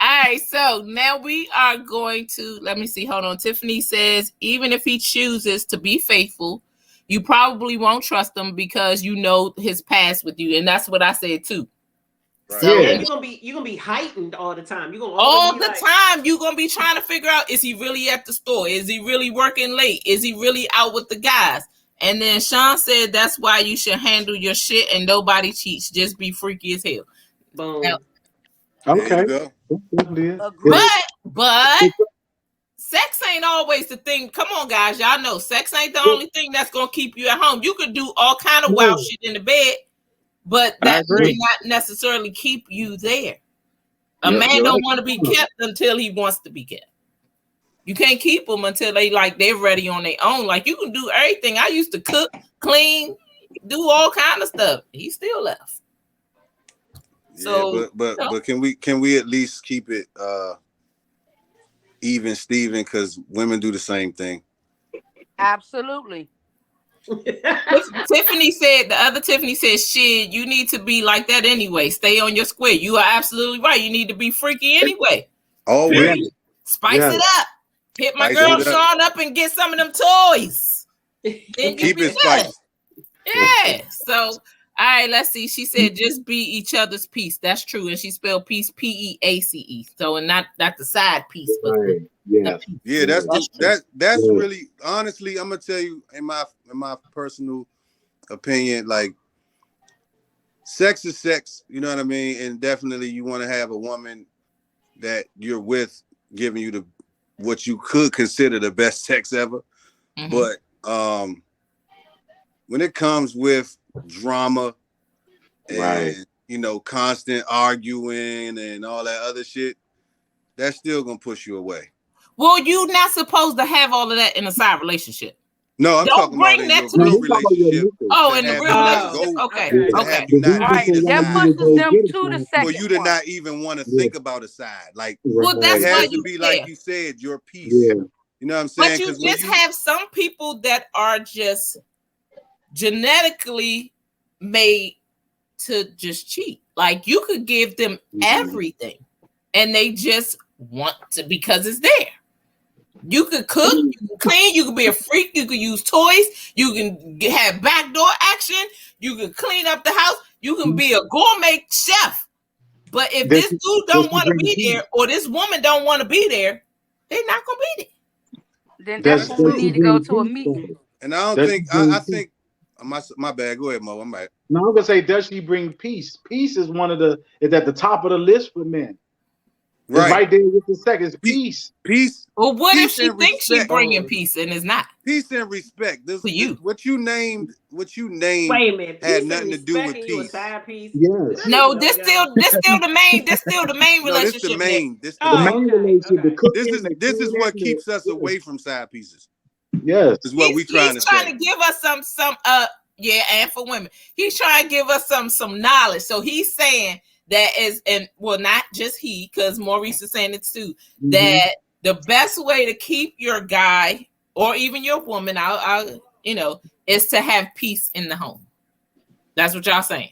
All right, so now we are going to let me see. Hold on. Tiffany says, even if he chooses to be faithful, you probably won't trust him because you know his past with you, and that's what I said too. Right. So And you're gonna be heightened all the time. You're gonna all be the time you're gonna be trying to figure out, is he really at the store? Is he really working late? Is he really out with the guys? And then Sean said that's why you should handle your shit and nobody cheats. Just be freaky as hell. Boom. Now, Okay. There you go. But sex ain't always the thing. Come on, guys, y'all know sex ain't the only thing that's gonna keep you at home. You could do all kind of wild shit in the bed, but that will not necessarily keep you there. A man don't want to be kept until he wants to be kept. You can't keep them until they're ready on their own. Like, you can do everything. I used to cook, clean, do all kind of stuff. He still left. So, but can we at least keep it even, Steven? Because women do the same thing. Absolutely. Tiffany said, shit, you need to be like that anyway. Stay on your square. You are absolutely right. You need to be freaky anyway. Always. Spice it up. Hit my girl Sean up and get some of them toys. Keep it spicy. Yeah. So, all right, let's see. She said, just be each other's piece. That's true. And she spelled peace P-E-A-C-E. So, and not the side piece, but that's really, honestly, I'm gonna tell you, in my personal opinion, like, sex is sex, you know what I mean? And definitely you want to have a woman that you're with giving you what you could consider the best sex ever. Mm-hmm. But when it comes with drama and constant arguing and all that other shit, that's still gonna push you away. Well, you're not supposed to have all of that in a side relationship. No, I'm talking about in your real relationship. Oh, in the real relationship. Okay. All right, that pushes them to the second. For you to not even want to think about a side, like, well, that's it has to be like you said, your piece. Yeah. You know what I'm saying? But you just have some people that are just genetically made to just cheat. Like, you could give them everything, and they just want to because it's there. You could cook, you can clean, you can be a freak, you can use toys, you can have backdoor action, you can clean up the house, you can be a gourmet chef. But if this dude don't want to be there, or this woman don't want to be there, they're not gonna be there. Then that's when we need to go to a meeting. And I don't think I think my bad. Go ahead, Mo. I'm right. No, I'm gonna say, does she bring peace? Peace is is at the top of the list for men. Right. Right there with the seconds. Peace. Well, what if she thinks she's bringing peace and it's not? Peace and respect. What you named. Wait a minute. Had nothing to do with peace. Yes. No, this still the main. This still the main relationship. This the main relationship. This is what keeps us away from side pieces. Yes. This is what we trying to say. He's trying to give us some and for women, he's trying to give us some knowledge. So he's saying that is, and well, not just he, because Maurice is saying it too, that the best way to keep your guy or even your woman, is to have peace in the home. That's what y'all saying.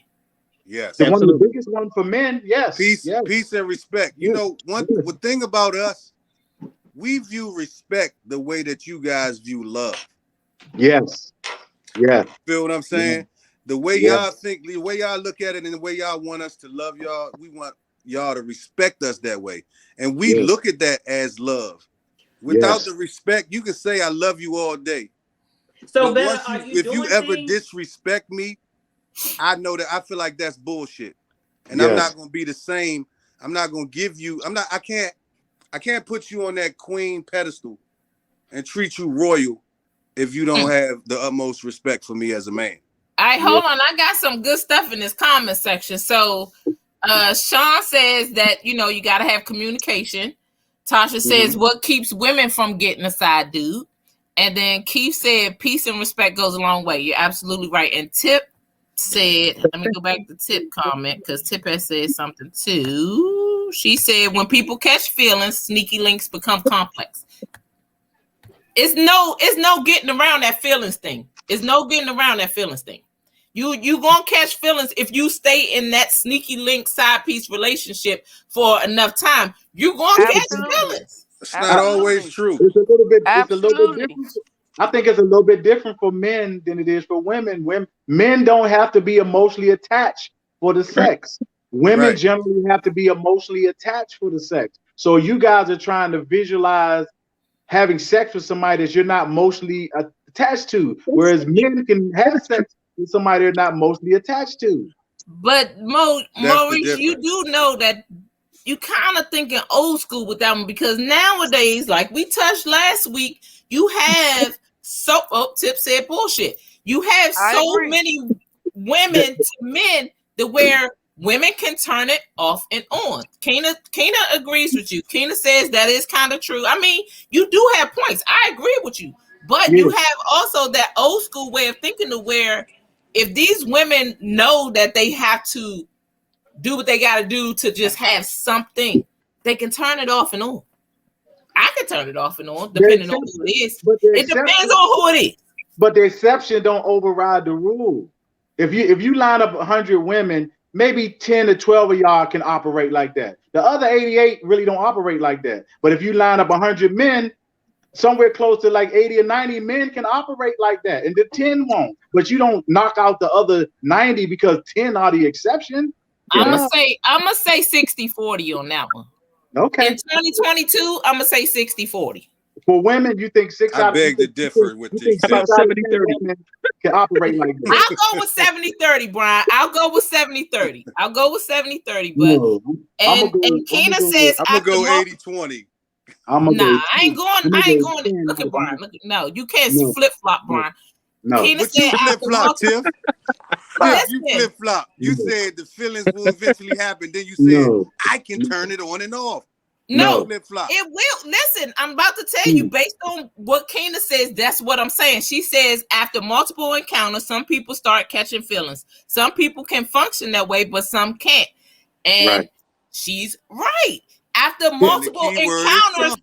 Yes. One of the biggest ones for men, yes. Peace and respect. You know, one thing about us, we view respect the way that you guys view love. Yes. Yeah. Feel what I'm saying? The way y'all think, the way y'all look at it, and the way y'all want us to love y'all, we want y'all to respect us that way. And we look at that as love. Without the respect, you can say I love you all day. So if you ever disrespect me, I know that I feel like that's bullshit. And I'm not gonna be the same. I'm not gonna give you, I can't put you on that queen pedestal and treat you royal if you don't have the utmost respect for me as a man. All right, hold on. I got some good stuff in this comment section. So Sean says that, you got to have communication. Tasha says, what keeps women from getting a side dude? And then Keith said, peace and respect goes a long way. You're absolutely right. And Tip said, let me go back to Tip comment, because Tip has said something too. She said, when people catch feelings, sneaky links become complex. It's no getting around that feelings thing. It's no getting around that feelings thing. You gonna catch feelings if you stay in that sneaky link side piece relationship for enough time. You gonna catch feelings. It's not always true. It's a little bit different. I think it's a little bit different for men than it is for women. Men don't have to be emotionally attached for the sex. Women generally have to be emotionally attached for the sex. So you guys are trying to visualize having sex with somebody that you're not emotionally attached to, whereas men can have sex with somebody they're not emotionally attached to. But Maurice, you do know that you kind of thinking old school with that one, because nowadays, like we touched last week, you have Tip said bullshit. You have so many women to men to where women can turn it off and on. Kena agrees with you. Kena says that is kind of true. I mean, you do have points. I agree with you. But you have also that old school way of thinking to where if these women know that they have to do what they got to do to just have something, they can turn it off and on. I can turn it off and on depending on who it is. It depends on who it is. But the exception don't override the rule. If you line up 100 women, maybe 10 to 12 of y'all can operate like that. The other 88 really don't operate like that. But if you line up 100 men, somewhere close to like 80 or 90 men can operate like that, and the 10 won't. But you don't knock out the other 90 because 10 are the exception. I'm gonna say 60-40 on that one. Okay. In 2022, I'm gonna say 60-40. For women, you think I beg to differ with these. About 70-30 can operate like that. I'll go with 70-30, Bryen. I'll go with 70-30. But and Kena says I'm gonna go 80-20. I ain't going. Look at Bryen. No, you can't flip flop, Bryen. No. Kena But said you flip flop, Tiff. You Listen. flip flop. You said the feelings will eventually happen. Then you said I can turn it on and off. No, flip flop. It will. Listen, I'm about to tell you based on what Kena says. That's what I'm saying. She says after multiple encounters, some people start catching feelings. Some people can function that way, but some can't. And she's right. After multiple encounters,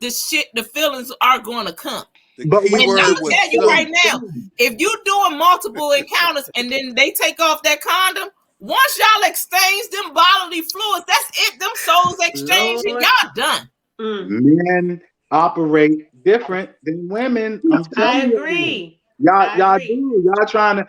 the feelings are going to come. But I'm gonna tell you right now, if you're doing multiple encounters and then they take off that condom, once y'all exchange them bodily fluids, that's it. Them souls exchange and y'all done. Men operate different than women. I agree. Y'all do. Y'all trying to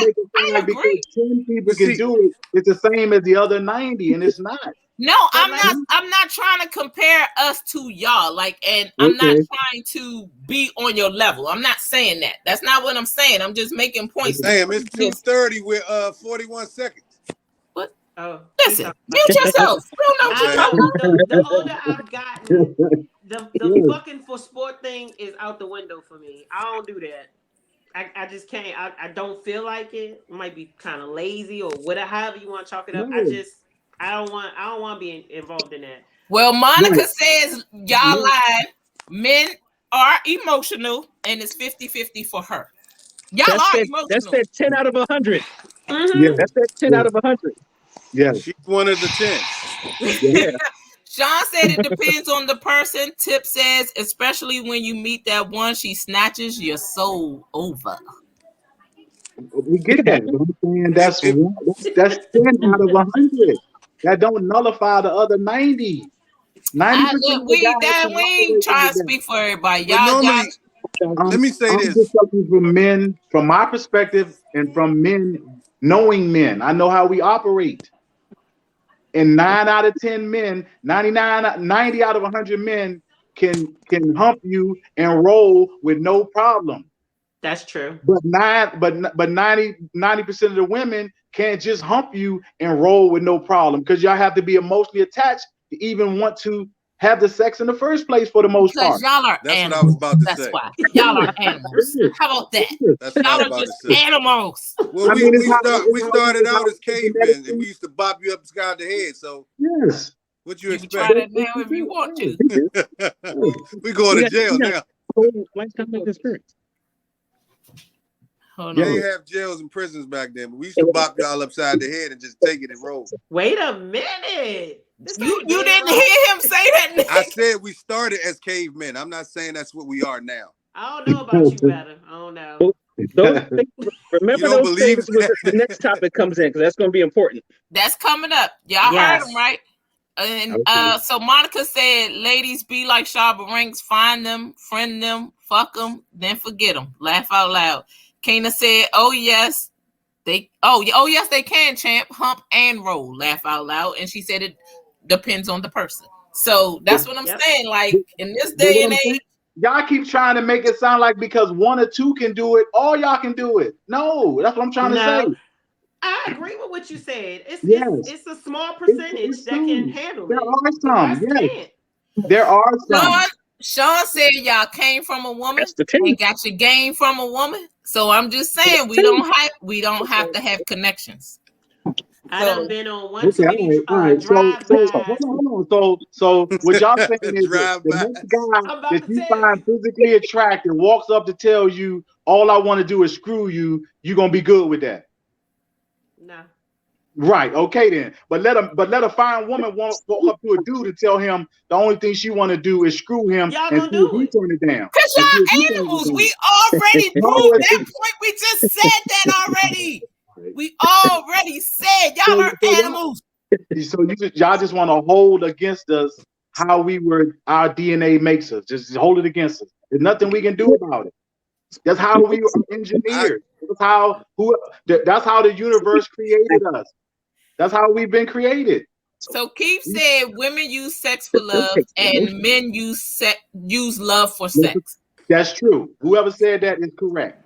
make it seem like because 10 people can do it, it's the same as the other 90, and it's not. No, I'm not trying to compare us to y'all. I'm not trying to be on your level. I'm not saying that. That's not what I'm saying. I'm just making points. Damn, it's 2:30 with 41 seconds. What? Oh, listen, mute yourself. We don't know what you're talking about. The older I've gotten, the fucking for sport thing is out the window for me. I don't do that. I just can't. I don't feel like it. It might be kind of lazy or whatever. However you want to chalk it up. I don't want to be involved in that. Well, Monica says y'all lied. Men are emotional, and it's 50-50 for her. Y'all are emotional. That's that 10 out of 100. Mm-hmm. Yeah, that's that 10 out of 100. Yeah, she's one of the 10. Yeah. Sean said it depends on the person. Tip says, especially when you meet that one, she snatches your soul over. We get that. That's 10 out of 100. That don't nullify the other 90. 90%. We ain't trying to speak for everybody. Y'all let me say this. Just from men, from my perspective, and from men knowing men. I know how we operate. And 9 out of 10 men, 90 out of 100 men can hump you and roll with no problem. That's true. But 90% of the women can't just hump you and roll with no problem, because y'all have to be emotionally attached to even want to have the sex in the first place for the most part. Y'all are That's animals. what I was about to That's say. why. Y'all are animals. How about that? That's what I Y'all was are about just to say. animals. Well, we started out as cavemen, and we used to bop you upside the head. So yes, what you You expect? can try that now if you want to. We going to jail now. Lifetime experience. Hold They on. didn't have jails and prisons back then, but we used to bop y'all upside the head and just take it and roll. Wait a minute. You didn't hear him say that, Nick. I said we started as cavemen. I'm not saying that's what we are now. I don't know about you better. I don't know. Remember those things when the next topic comes in, because that's going to be important. That's coming up. Y'all heard him, right? And so Monica said, ladies, be like Shabba Ranks, find them, friend them, fuck them, then forget them. Laugh out loud. Kana said, oh yes, they can, champ, hump and roll. Laugh out loud. And she said it depends on the person. So that's what I'm saying. Like in this day and age, y'all keep trying to make it sound like because one or two can do it, all y'all can do it. No, that's what I'm trying to say. I agree with what you said. It's a small percentage that can handle there it. Are some, the rest can't. There are some. Sean said y'all came from a woman and got your game from a woman. So I'm just saying we don't have to have connections. I done been on one too many drive-bys. Hold on. So what y'all saying is the next guy that you find physically attractive walks up to tell you, all I want to do is screw you, you're gonna be good with that. No. Right, okay then. But let a fine woman walk up to a dude and tell him the only thing she want to do is screw him and see if he turn it down. Because y'all animals, we already proved that point. We just said that already. We already said y'all are animals. So y'all just want to hold against us how our DNA makes us. Just hold it against us. There's nothing we can do about it. That's how we are engineered. That's how the universe created us. That's how we've been created. So Keith said women use sex for love and men use love for sex. That's true. Whoever said that is correct.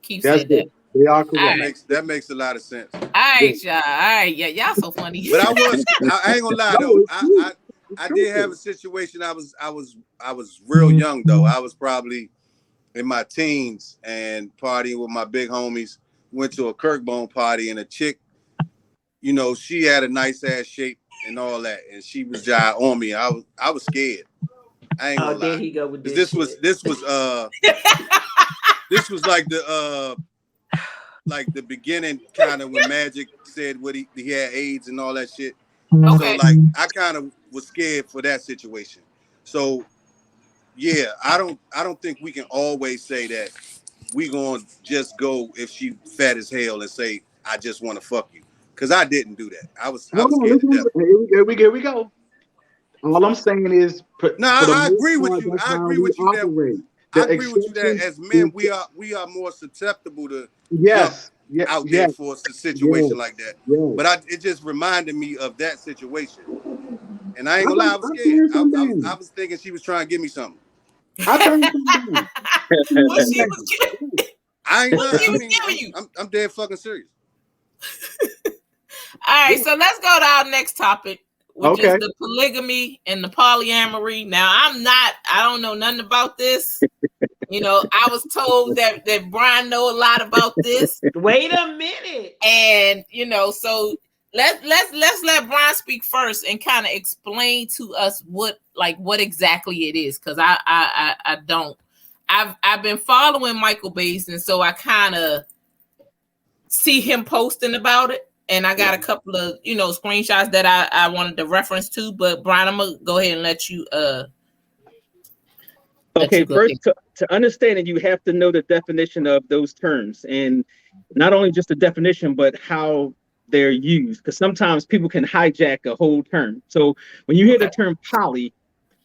Keith said that. They are correct. That makes a lot of sense. All right, y'all. All right, yeah, y'all so funny. But I ain't gonna lie though. I did have a situation. I was real young though. I was probably in my teens and partying with my big homies. Went to a Kirkbone party and a chick, you know, she had a nice ass shape and all that, and she was just on me. I was scared. I ain't gonna lie. There he go with this was this was like the beginning kind of when Magic said what he had AIDS and all that shit. Okay. So like I kind of was scared for that situation. So yeah, I don't think we can always say that we gonna just go if she fat as hell and say I just want to fuck you, because I didn't do that. I was scared to death. Here we go. All I'm saying is, I agree with you. I agree with you that as men we are more susceptible to out there for a situation like that. But it just reminded me of that situation, and I ain't gonna lie, I was scared. I was thinking she was trying to give me something. I'm dead fucking serious. All right, so let's go to our next topic, which is the polygamy and the polyamory. Now, I don't know nothing about this. You know, I was told that Bryen know a lot about this. Wait a minute. And you know, so let's let Bryen speak first and kind of explain to us what exactly it is, because I don't. I've been following Michael Bass, and so I kind of see him posting about it, and I got a couple of screenshots that I wanted to reference to. But Bryen, I'm gonna go ahead and let you. First, to understand it, you have to know the definition of those terms, and not only just the definition, but how they're used. Because sometimes people can hijack a whole term. So when you hear the term poly,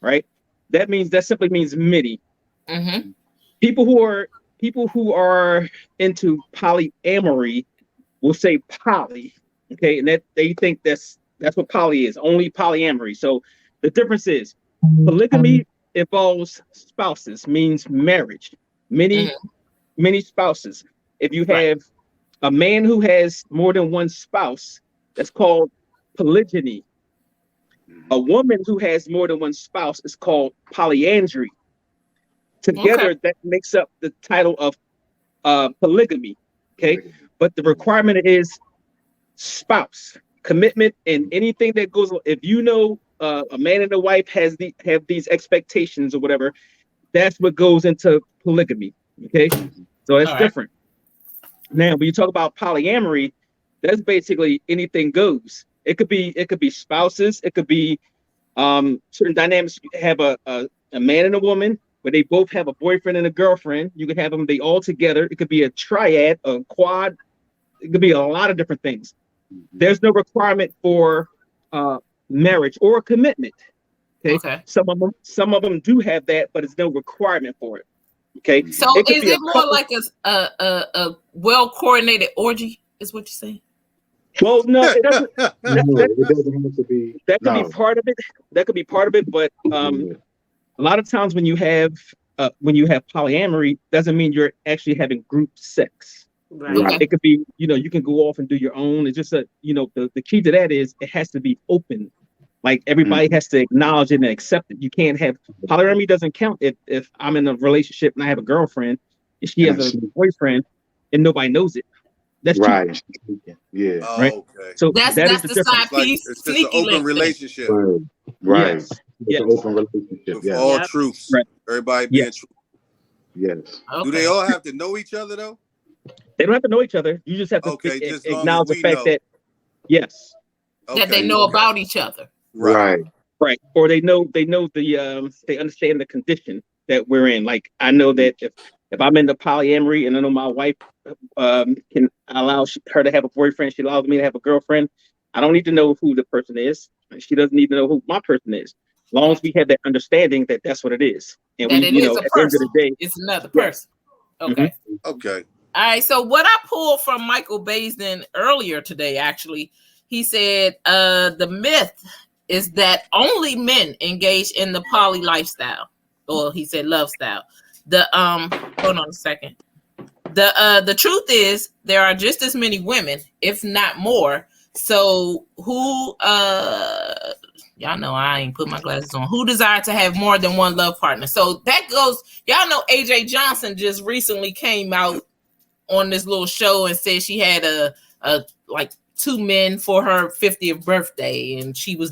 right, that simply means many. Mm-hmm. People who are into polyamory will say poly, okay, and that they think that's what poly is, only polyamory. So the difference is polygamy involves spouses, means marriage, many spouses. If you have a man who has more than one spouse, that's called polygyny. A woman who has more than one spouse is called polyandry. Together, that makes up the title of polygamy. Okay, but the requirement is spouse commitment, and anything that goes. If you know a man and a wife have these expectations or whatever, that's what goes into polygamy. Okay, so that's different. Now, when you talk about polyamory, that's basically anything goes. It could be spouses. It could be certain dynamics. You have a man and a woman, where they both have a boyfriend and a girlfriend. You can have them all together. It could be a triad, a quad. It could be a lot of different things. There's no requirement for marriage or a commitment. Okay. Okay. Some of them do have that, but it's no requirement for it. Okay. So It could is be a it more couple. like a well coordinated orgy? Is what you're saying? Well, no, it doesn't. No, it doesn't have to be. That could No. be part of it. That could be part of it, but Yeah. a lot of times when you have polyamory, doesn't mean you're actually having group sex. Right. Okay. It could be, you can go off and do your own. It's just the key to that is it has to be open. Like everybody has to acknowledge it and accept it. You can't have polyamory doesn't count if I'm in a relationship and I have a girlfriend and she has a boyfriend and nobody knows it. That's right. cheating. Yeah. Oh, Right. okay. So That's that is the the difference. side piece. It's just an Sneaky open link thing. relationship Right. Yes. It's Yes. an open relationship. with Yeah. all Yep. truths. Right. Everybody being Yes. true. Yes. Okay. Do they all have to know each other though? They don't have to know each other. You just have to Okay, just as long acknowledge as the we fact know. that yes, That they know about each other? Right. right, or they know they understand the condition that we're in. Like I know that if I'm into polyamory and I know my wife can allow her to have a boyfriend, she allows me to have a girlfriend. I don't need to know who the person is. She doesn't need to know who my person is. As long as we have that understanding that that's what it is, and That we, it is a at the end of person. the day, It's another Yes. person. Okay. Okay. All right. So what I pulled from Michael Baisden earlier today, actually, he said the myth is that only men engage in the poly lifestyle, or he said love style. The hold on a second. The truth is there are just as many women, if not more. So who y'all know I ain't put my glasses on. Who desire to have more than one love partner? So that goes, y'all know AJ Johnson just recently came out on this little show and said she had a like 2 men for her 50th birthday, and she was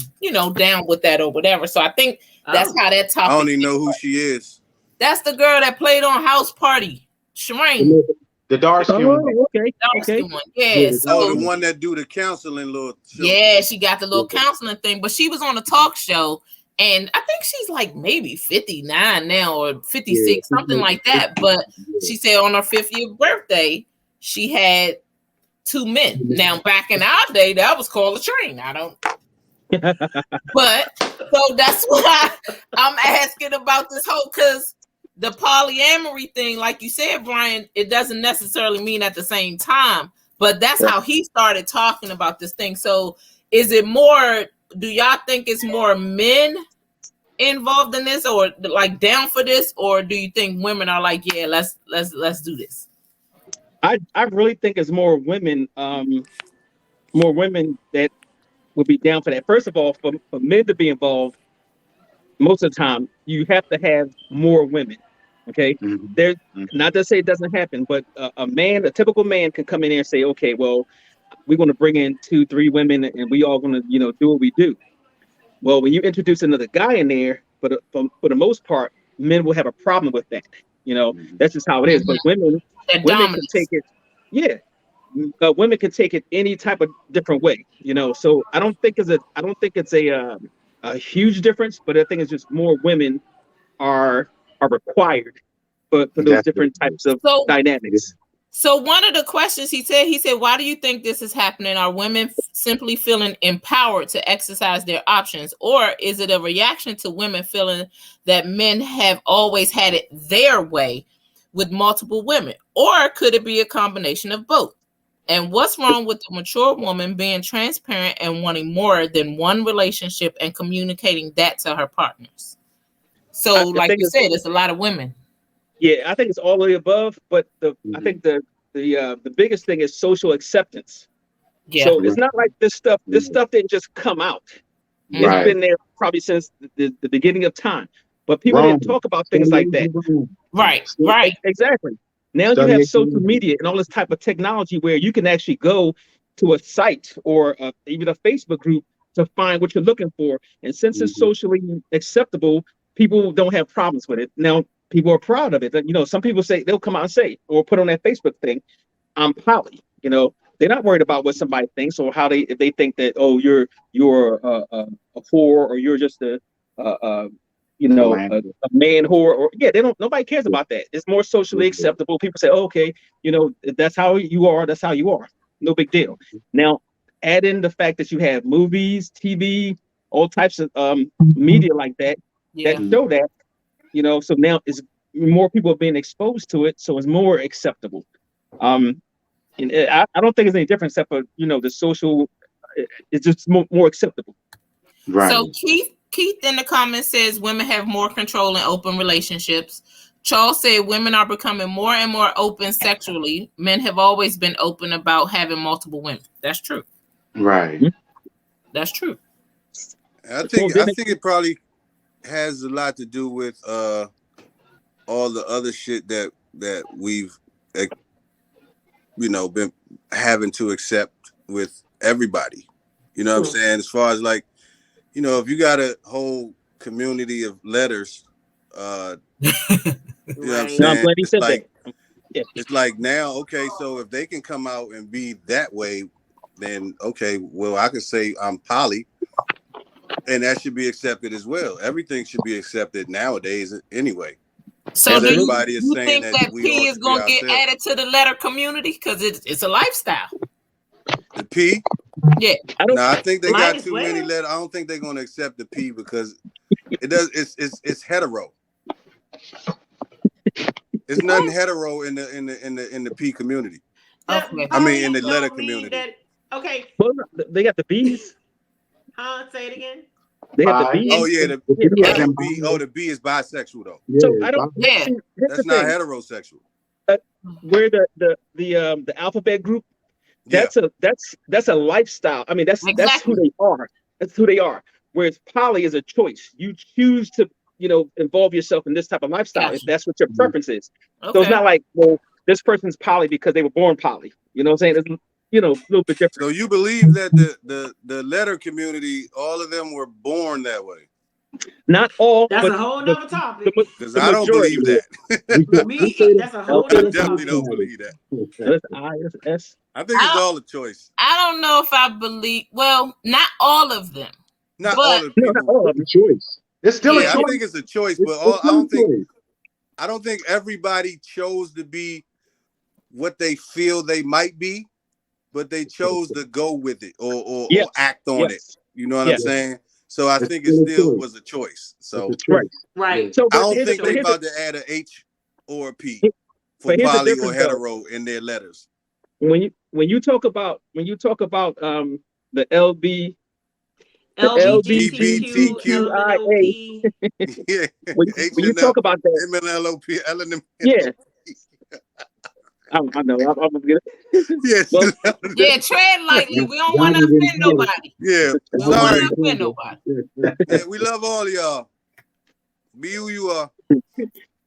down with that or whatever. So I think that's how that topic. I don't even know who she is. That's the girl that played on House Party, Shireen. The dark skin one. okay, Dark okay. skin one. Yeah. So The one that do the counseling little show. yeah, she got the little counseling thing, but she was on a talk show, and I think she's like maybe 59 now or 56, something like that. But she said on her 50th birthday, she had 2 men. Now, back in our day, that was called a train. I don't. But so that's why I'm asking about this whole, because the polyamory thing, like you said, Bryen, it doesn't necessarily mean at the same time, but that's how he started talking about this thing. So is it more, do y'all think it's more men involved in this or like down for this, or do you think women are like, yeah, let's do this? I really think it's more women that would be down for that. First of all, for men to be involved, most of the time you have to have more women. Okay, there's not to say it doesn't happen, but a typical man can come in there and say, okay, well, we're going to bring in 2-3 women and we all going to do what we do. Well, when you introduce another guy in there, for the most part, men will have a problem with that. That's just how it is. But women can take it. Yeah, women can take it any type of different way. So I don't think it's a huge difference, but I think it's just more women are required for those different types of dynamics. So one of the questions he said, why do you think this is happening? Are women simply feeling empowered to exercise their options? Or is it a reaction to women feeling that men have always had it their way with multiple women? Or could it be a combination of both? And what's wrong with the mature woman being transparent and wanting more than one relationship and communicating that to her partners? So like you said, it's a lot of women. Yeah, I think it's all of the above, but I think the biggest thing is social acceptance. Yeah. So it's not like this stuff didn't just come out. It's been there probably since the beginning of time. But people didn't talk about things like that. Right. Exactly. Now you have social media and all this type of technology where you can actually go to a site or even a Facebook group to find what you're looking for. And since it's socially acceptable, people don't have problems with it. Now, people are proud of it. Some people say, they'll come out and say, or put on that Facebook thing, I'm poly. They're not worried about what somebody thinks or if they think that, oh, you're a whore or you're just a man whore, or nobody cares about that. It's more socially acceptable. People say, oh, okay, that's how you are. That's how you are. No big deal. Now, add in the fact that you have movies, TV, all types of media like that Yeah. that show that, so now is more people are being exposed to it, so it's more acceptable. And I don't think it's any different except for the social. It's just more acceptable. Right. So Keith in the comments says women have more control in open relationships. Charles said women are becoming more and more open sexually. Men have always been open about having multiple women. That's true. Right. That's true. I think it probably has a lot to do with all the other shit that we've been having to accept with everybody. You know what I'm saying? As far as like, if you got a whole community of letters, you know what I'm saying? No, I'm glad he said that. It's like now, okay, so if they can come out and be that way, then okay, well, I can say I'm poly, and that should be accepted as well. Everything should be accepted nowadays anyway. So do everybody is you saying think that P is going to get added to the letter community because it's a lifestyle? The P? Yeah. I think they got too many letters. I don't think they're going to accept the P because it's hetero. It's nothing hetero in the P community. Okay. I mean in the letter community. Okay. Well, they got the B's. Say it again. They have the B. Oh yeah, the B. Oh, the B is bisexual though. Yeah, so I don't. Yeah, that's not heterosexual. Where the alphabet group, that's a lifestyle. I mean, that's who they are. That's who they are. Whereas poly is a choice. You choose to involve yourself in this type of lifestyle if that's what your preference is. Okay. So it's not like, well, this person's poly because they were born poly. You know what I'm saying? It's, a little bit different. So you believe that the letter community, all of them were born that way? Not all. That's a whole nother topic. Because I don't believe that. That's a whole nother I definitely don't believe that. That's I, that's S. I think it's all a choice. I don't know if I believe. Well, not all of them. Not all of the people. Not all of the choice. It's still a choice. I think it's a choice, but I don't think everybody chose to be what they feel they might be, but they chose to go with it or act on it. You know what I'm saying? So I think it still was a choice. So right. So I don't think they're about to add a H or a P for poly or hetero in their letters. When you talk about the LGBTQIA, when you talk about that, MNLOP, LNM, I know. I'm gonna get it. Yes. Well, tread lightly. We don't want to offend nobody. Yeah. We don't want to offend nobody. Yeah, we love all of y'all. Be who you are.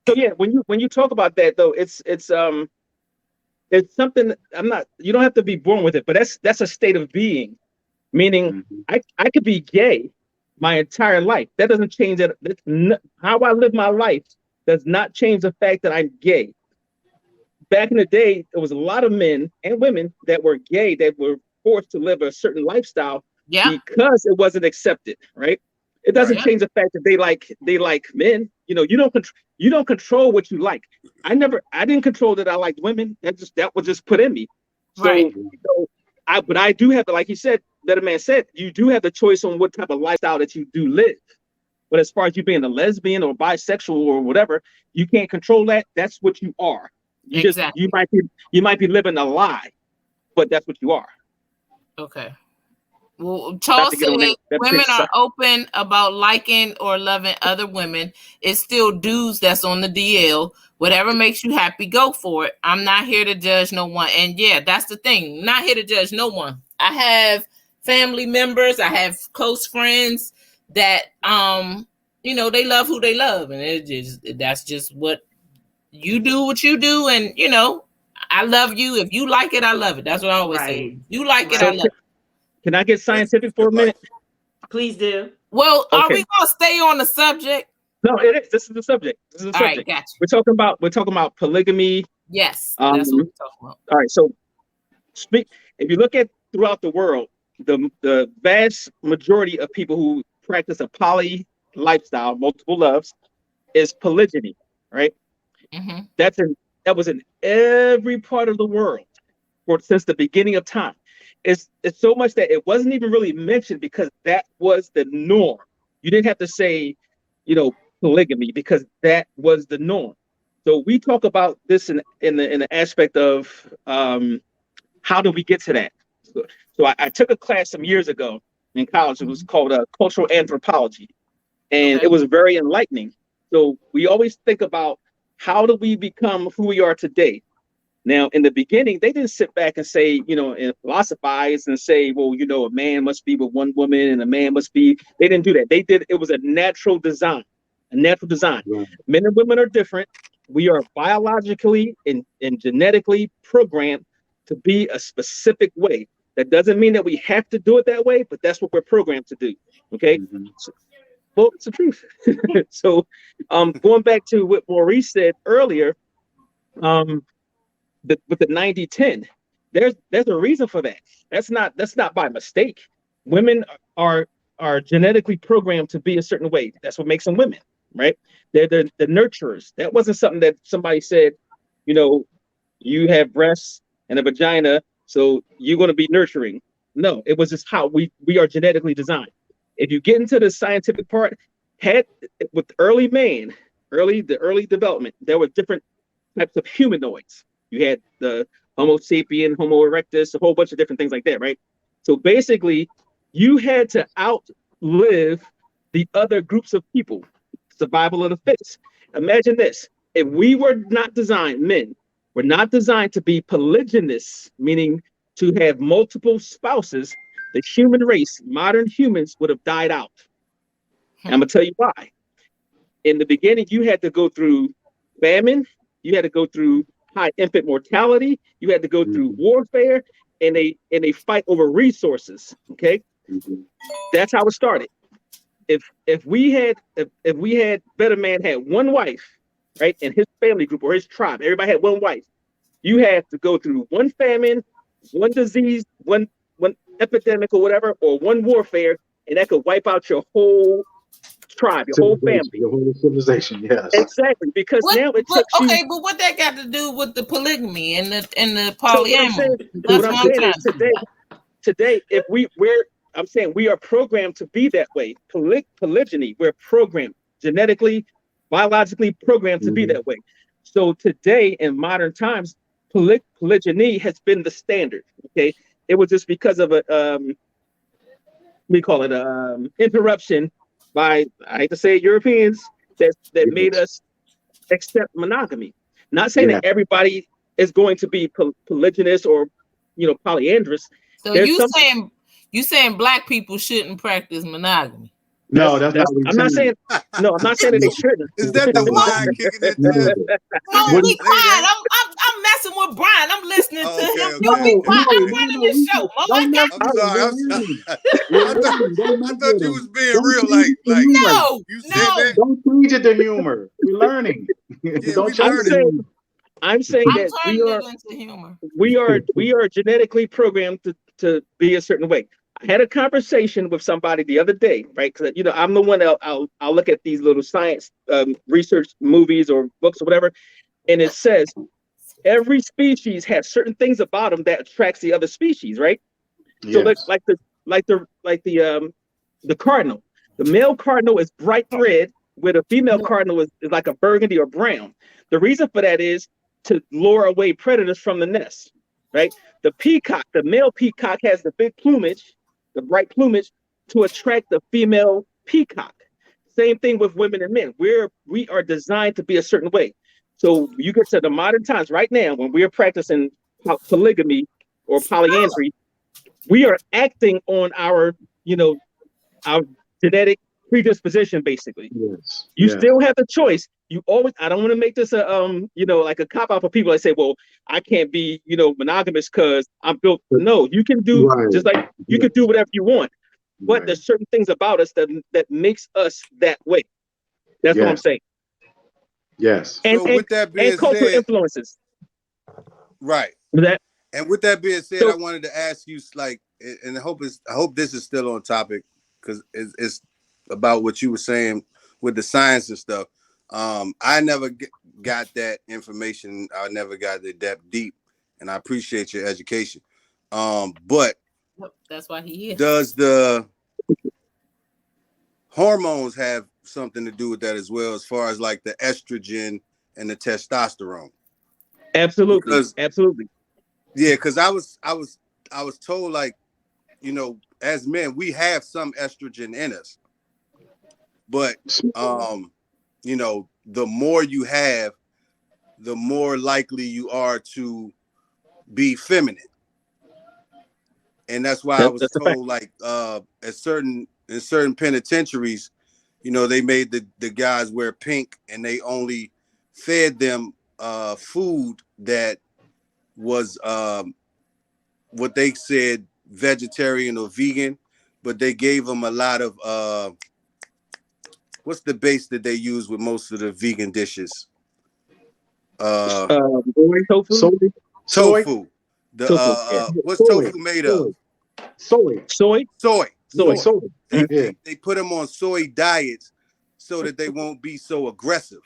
So yeah, when you talk about that though, it's something you don't have to be born with it, but that's a state of being. Meaning I could be gay my entire life. That doesn't change that. How I live my life does not change the fact that I'm gay. Back in the day, there was a lot of men and women that were gay that were forced to live a certain lifestyle because it wasn't accepted, right? It doesn't change the fact that they like men. You don't control what you like. I didn't control that I liked women. That was just put in me. So, but I do have to, like he said, that a man said, you do have the choice on what type of lifestyle that you do live. But as far as you being a lesbian or bisexual or whatever, you can't control that. That's what you are. You might be living a lie, but that's what you are. Okay. Well, Charles said women are open about liking or loving other women. It's still dudes that's on the DL. Whatever makes you happy, go for it. I'm not here to judge no one. And that's the thing. Not here to judge no one. I have family members. I have close friends that they love who they love, and that's just what you do. What you do, and I love you. If you like it, I love it. That's what I always say. You like it, I love it. Can I get scientific for a minute? Please do. Well, are we gonna stay on the subject? No, it is. This is the subject. All right, gotcha. We're talking about polygamy. Yes, that's what we're talking about. All right, so if you look at throughout the world, the vast majority of people who practice a poly lifestyle, multiple loves, is polygyny, right? Mm-hmm. That was in every part of the world since the beginning of time. it's so much that it wasn't even really mentioned because that was the norm. You didn't have to say, polygamy, because that was the norm. So we talk about this in the aspect of how do we get to that. So I took a class some years ago in college. It was called cultural anthropology, and Okay. it was very enlightening. So we always think about how do we become who we are today. Now, in the beginning, they didn't sit back and say, and philosophize and say, well, a man must be with one woman and a man must be. They didn't do that. It was a natural design, a natural design. Right. Men and women are different. We are biologically and genetically programmed to be a specific way. That doesn't mean that we have to do it that way, but that's what we're programmed to do. Okay. Mhm. Well, it's the truth. So, going back to what Maurice said earlier, with the 90-10, there's a reason for that. That's not by mistake. Women are genetically programmed to be a certain way. That's what makes them women, right? They're the nurturers. That wasn't something that somebody said, you have breasts and a vagina, so you're going to be nurturing. No, it was just how we are genetically designed. If you get into the scientific part, with early the early development, there were different types of humanoids. You had the Homo sapien, Homo erectus, a whole bunch of different things like that, right? So basically, you had to outlive the other groups of people. Survival of the fittest. Imagine this: if we were not designed, men were not designed to be polygynous, meaning to have multiple spouses, the human race, modern humans, would have died out. And I'm gonna tell you why. In the beginning, you had to go through famine, you had to go through high infant mortality, you had to go through warfare, and they fight over resources. Okay, that's how it started. If we had Better Man had one wife, right, in his family group or his tribe, everybody had one wife. You had to go through one famine, one disease, one epidemic or whatever, or one warfare, and that could wipe out your whole tribe, your whole family. Your whole civilization, yes. Exactly, because now it takes you. Okay, but what that got to do with the polygamy and the So what I'm polyamory? saying, That's what I'm what saying I'm is trying today, if I'm saying we are programmed to be that way. Polygyny, we're programmed genetically, biologically programmed to be that way. So today, in modern times, polygyny has been the standard. Okay, it was just because of a we call it interruption by, I hate to say it, Europeans that made us accept monogamy. Not saying that everybody is going to be polygynous or polyandrous. So There's some. you saying black people shouldn't practice monogamy? No, that's not what I'm not saying. No, I'm not saying that they shouldn't. Is that the wine kicking in No. chest? No, be quiet. I'm messing with Bryen. I'm listening to him. You be quiet. I'm running this show. Don't mess I'm sorry. I'm sorry. I Don't thought you was being real. No, you said no. that. Don't change it to humor. We're learning. Yeah, Don't we change it to learning. humor. I'm saying I'm that turning it into humor. we are genetically programmed to be a certain way. I had a conversation with somebody the other day, right? Because I'm the one that I'll look at these little science research movies or books or whatever, and it says every species has certain things about them that attracts the other species, right? So Yes. the cardinal, the male cardinal is bright red, where the female cardinal is like a burgundy or brown. The reason for that is to lure away predators from the nest, right? The peacock, the male peacock has the big plumage, the bright plumage, to attract the female peacock. Same thing with women and men. We are designed to be a certain way. So you get to the modern times right now when we are practicing polygamy or polyandry, we are acting on our genetic predisposition, basically. Yes. You still have the choice. You always, I don't want to make this a like a cop out for people that say, well, I can't be, monogamous because I'm built. No, you can do just like you can do whatever you want. But there's certain things about us that makes us that way. That's what I'm saying. Yes. So with that being cultural said, influences. Right. And with that being said, I wanted to ask you, and I hope this is still on topic because it's about what you were saying with the science and stuff. I never got that information. I never got the depth deep, and I appreciate your education. But That's why he is. Does the hormones have something to do with that as well, as far as like the estrogen and the testosterone? Absolutely, Because absolutely. yeah, because I was told, like, you know, as men we have some estrogen in us, but you know, the more you have, the more likely you are to be feminine. And that's why I was That's a fact. told, like, in certain penitentiaries, you know, they made the guys wear pink, and they only fed them food that was what they said vegetarian or vegan, but they gave them a lot of what's the base that they use with most of the vegan dishes? Tofu. Tofu. The Tofu. Yeah. what's tofu made of? Soy. Soy. They put them on soy diets so that they won't be so aggressive.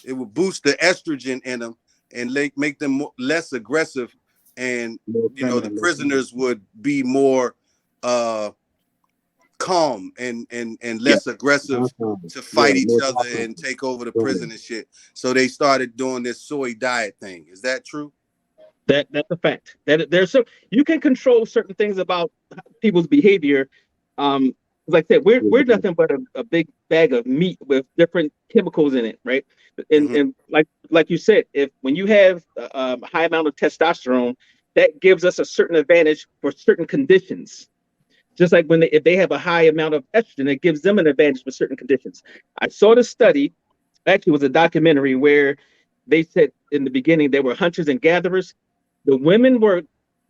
It will boost the estrogen in them and make them less aggressive, and you know, the prisoners would be more calm and less aggressive to fight each other and take over the prison and shit. So they started doing this soy diet thing. Is that true? That's a fact. That there's so you can control certain things about people's behavior. Like I said, we're nothing but a big bag of meat with different chemicals in it, right? And like you said, when you have a high amount of testosterone, that gives us a certain advantage for certain conditions. Just like if they have a high amount of estrogen, it gives them an advantage for certain conditions. I saw the study, actually it was a documentary where they said in the beginning they were hunters and gatherers. The women were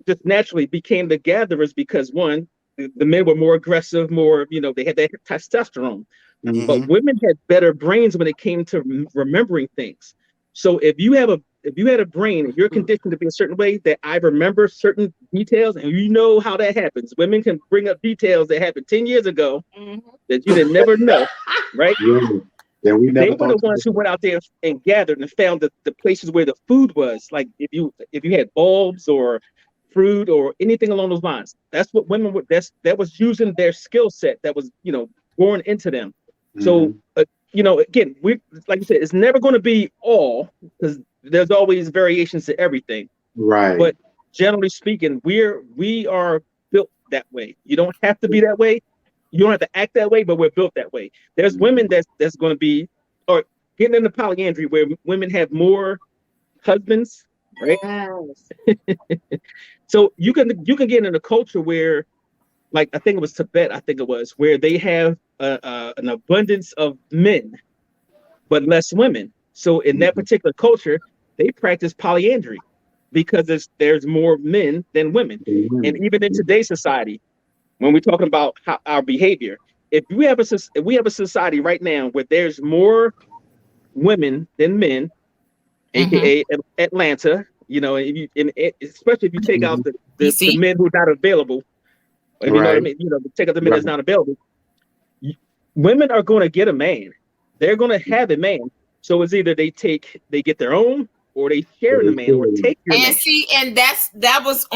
just naturally became the gatherers because one, the men were more aggressive, more, you know, they had that testosterone. Mm-hmm. But women had better brains when it came to remembering things. So if you had a brain, you're conditioned to be a certain way that I remember certain details, and you know how that happens. Women can bring up details that happened 10 years ago that you didn't never know, right? Yeah, they were the ones who went out there and gathered and found the places where the food was. Like if you had bulbs or fruit or anything along those lines, that's what women were. That was using their skill set that was, you know, born into them. So you know, again, we, like you said, it's never going to be all, because there's always variations to everything. Right. But generally speaking, we are built that way. You don't have to be that way. You don't have to act that way, but we're built that way. There's women that's going to be, or getting into polyandry where women have more husbands, right? So you can get in a culture where, like I think it was Tibet, where they have an abundance of men, but less women. So in that particular culture, they practice polyandry because there's more men than women. And even in today's society, when we're talking about our behavior, if we have a society right now where there's more women than men, aka Atlanta, you know, especially if you take out the men who are not available, if you know what I mean, you know, take out the men that's not available, women are going to get a man. They're going to have a man. So it's either they get their own, or they share in the man, or take your man. And see, and that was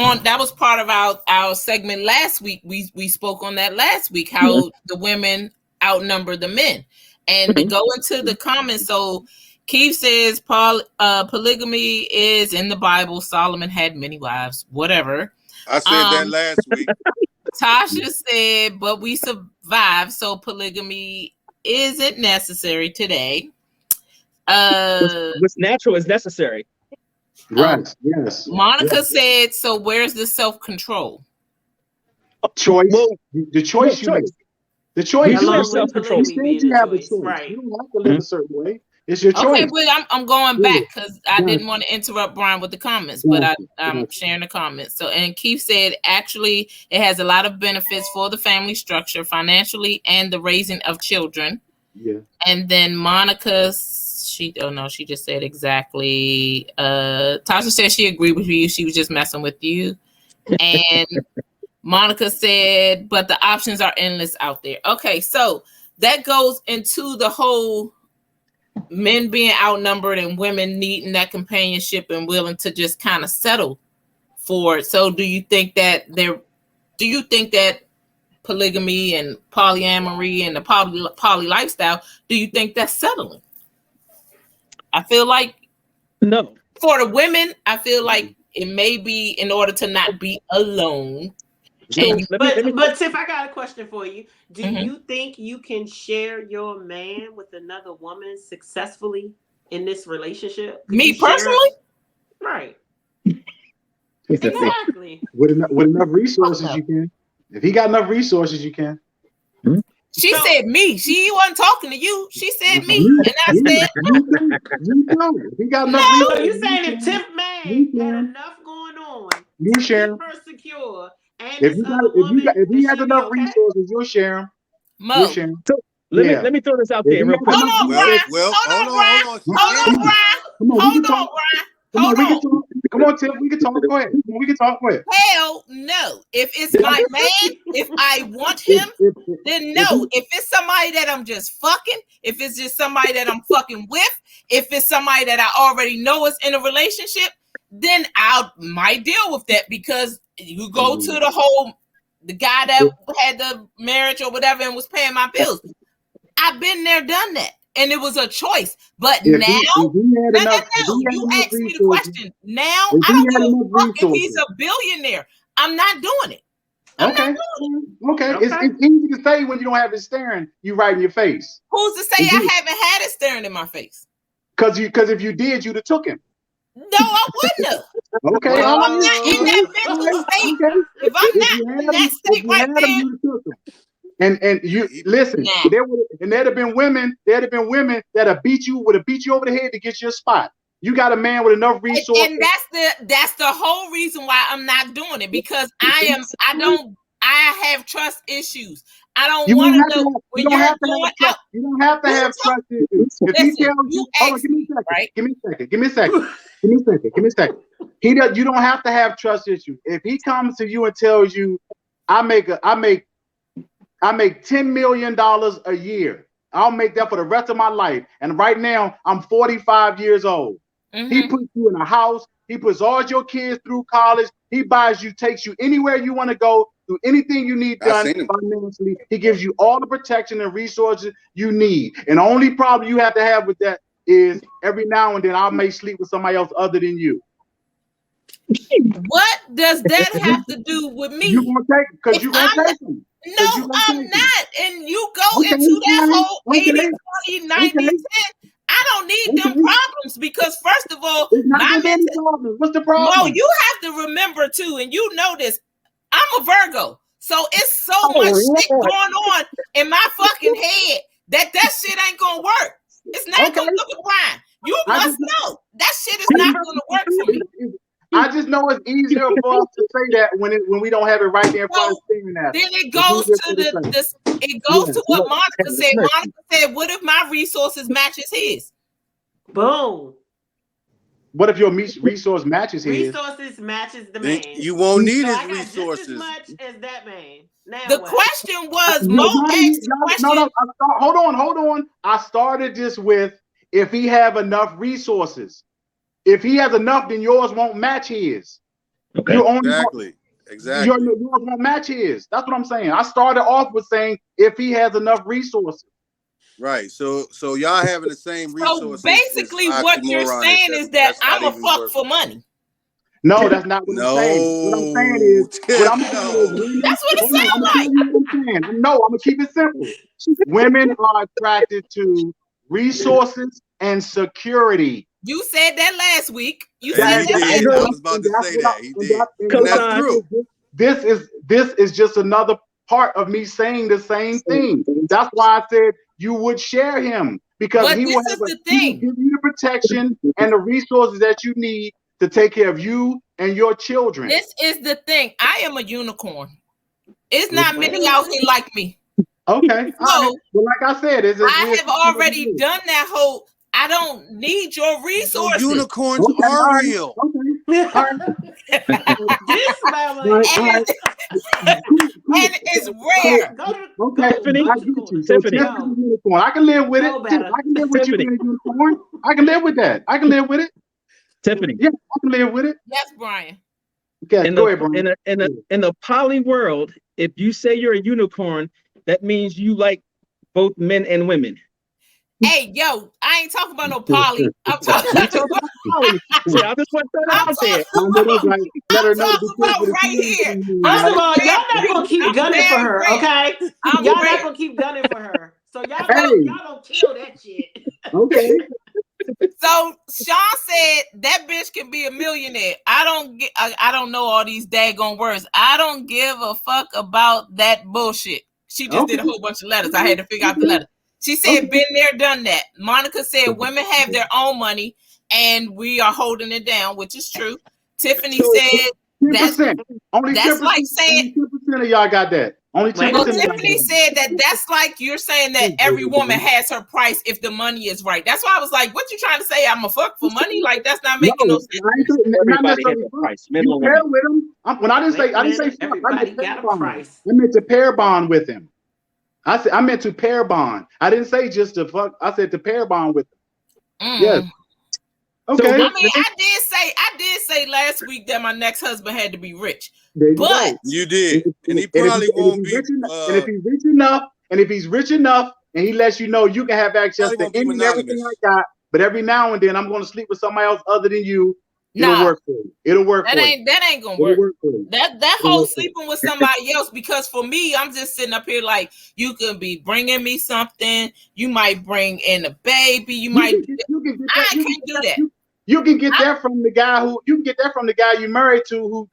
part of our segment last week. We spoke on that last week, how the women outnumber the men. And to go into the comments, so Keith says polygamy is in the Bible. Solomon had many wives, whatever. I said that last week. Tasha said, but we survived, so polygamy isn't necessary today. What's natural is necessary. Right. Yes. Monica said, so where's the self-control? Choice. Well, the choice you make. The choice. You have self-control. You have a choice. Right. You don't have to live a certain way. It's your choice. Okay, but I'm going back because I didn't want to interrupt Bryen with the comments, but I'm sharing the comments. So, and Keith said, actually, it has a lot of benefits for the family structure, financially, and the raising of children. Yeah. And then Monica, she just said exactly. Tasha said she agreed with you. She was just messing with you. And Monica said, but the options are endless out there. Okay, so that goes into the whole men being outnumbered and women needing that companionship and willing to just kind of settle for it. So do you think that do you think that polygamy and polyamory and the poly lifestyle, do you think that's settling? I feel like No. for the women, I feel like it may be in order to not be alone. So, but Tiff, I got a question for you. Do Mhm. you think you can share your man with another woman successfully in this relationship? Could Me you share it? personally? Right. He said, Exactly. With enough resources, you can. If he got enough resources, you can. She So- said me. She wasn't talking to you. She said me. You- And I you- said, you know, if he got enough No. So resources, you saying if you Tiff can. Man You had can. enough going on You to share. keep her secure and If this you got, other woman, if he then has she'll be enough okay? resources, you'll share him. You'll Mo. share him. So Yeah. let me throw this out If there he real has quick. Hold enough on, Well, Bryen. well, Hold on, hold Bryen. on. Hold on, Bryen. Come on, we Hold can on, talk. Bryen. Come on, Hold we can on. talk. Come on, Tim. We can talk. Go ahead. We can talk. Go ahead. Hell no. If it's my man, if I want him, then no. If it's somebody that I'm just fucking, if it's just somebody that I'm fucking with, if it's somebody that I already know is in a relationship, then I might deal with that, because you go to the guy that had the marriage or whatever and was paying my bills. I've been there, done that, and it was a choice. But If now, you asked me the question. Now I don't give a fuck if he's a billionaire. I'm not doing it. I'm not doing it. Okay. It's easy to say when you don't have it staring you right in your face. Who's to say I haven't had it staring in my face? Because if you did, you'd have took him. No, I wouldn't have. Okay, If all I'm right. not in that mental state, if I'm not in that state right there, and you listen, there'd have been women that would have beat you over the head to get your spot. You got a man with enough resources, and that's the whole reason why I'm not doing it, because I have trust issues. I don't want to know when you're going out. You don't have to have trust issues. If he tells you, hold on, give me a second. You don't have to have trust issues. If he comes to you and tells you, I make $10 million a year. I'll make that for the rest of my life. And right now, I'm 45 years old. Mm-hmm. He puts you in a house. He puts all your kids through college. He buys you, takes you anywhere you want to go, do anything you need done financially. He gives you all the protection and resources you need. And the only problem you have to have with that is every now and then I may sleep with somebody else other than you. What does that have to do with me? You're going to take because you're going to take them. No, I'm not. And you go into that whole 80, 20, 90, 10. I don't need them problems, because first of all, what's the problem? No, you have to remember too, and you know this. I'm a Virgo, so it's so much shit going on in my fucking head that shit ain't gonna work. It's not gonna look at Bryen. You must know that shit is not gonna work for me. I just know it's easier for us to say that when we don't have it right there in front of us. Then it goes to what Monica said. Monica said, "What if my resources matches his?" Boom. What if your resource matches his? Resources matches the man. You won't need so his I got resources. Just as much as that man. Now the question was, Mo asked the question. No, hold on. I started this with if he have enough resources. If he has enough, then yours won't match his. Okay. Exactly. Yours won't match his. That's what I'm saying. I started off with saying if he has enough resources. Right. So y'all having the same resources. So basically, what you're saying is that I'm a fuck for money. No, that's not what I'm saying. What I'm saying is, that's what it sounds like. No, I'm gonna keep it simple. Women are attracted to resources and security. You said that last week. You said that. I was about to say that. He did. And that's true. This is just another part of me saying the same thing. That's why I said you would share him, because he will give you the protection and the resources that you need to take care of you and your children. This is the thing. I am a unicorn. It's not many out here like me. Okay. So, well, like I said, I have already done that whole. I don't need your resources. So unicorns are real. And it's rare. Tiffany. I can live with it. I can live with you being a unicorn. I can live with that. I can live with it. Tiffany. Yeah, I can live with it. Yes, Bryen. Okay, go ahead, Bryen. In a poly world, if you say you're a unicorn, that means you like both men and women. Hey, yo, I ain't talking about no poly. I'm talking We talking about poly. See, I just want to throw that out there. Let her I'm know talking about right here. First of all, y'all not gonna keep gunning for her, real. okay? I'm Y'all real. not gonna keep gunning for her. So y'all don't kill that shit. Okay. So Sean said that bitch can be a millionaire. I don't know all these daggone words. I don't give a fuck about that bullshit. She just did a whole bunch of letters. I had to figure out the letter. She said, been there, done that. Monica said women have their own money and we are holding it down, which is true. Tiffany said 10%. Only that's 10%. like saying Only 10% of y'all got that. Only 10%. Well, Tiffany said that's like you're saying that every woman has her price if the money is right. That's why I was like, what you trying to say? I'm a fuck for money? Like that's not making no sense. Not necessarily you pair with him. When I didn't say fuck, everybody got a price. I meant to pair bond with him. I meant to pair bond. I didn't say just to fuck. I said to pair bond with him. Yes. Okay. So, I mean, I did say last week that my next husband had to be rich. But you did. And he probably won't be and if he's rich enough and he lets you know you can have access to any and everything I got, but every now and then I'm going to sleep with somebody else other than you. It'll work for you. It'll work for you. That ain't gonna work. That whole sleeping with somebody else, because for me, I'm just sitting up here like, you could be bringing me something. You might bring in a baby. You might. I can't do that. You can get that from the guy you married to who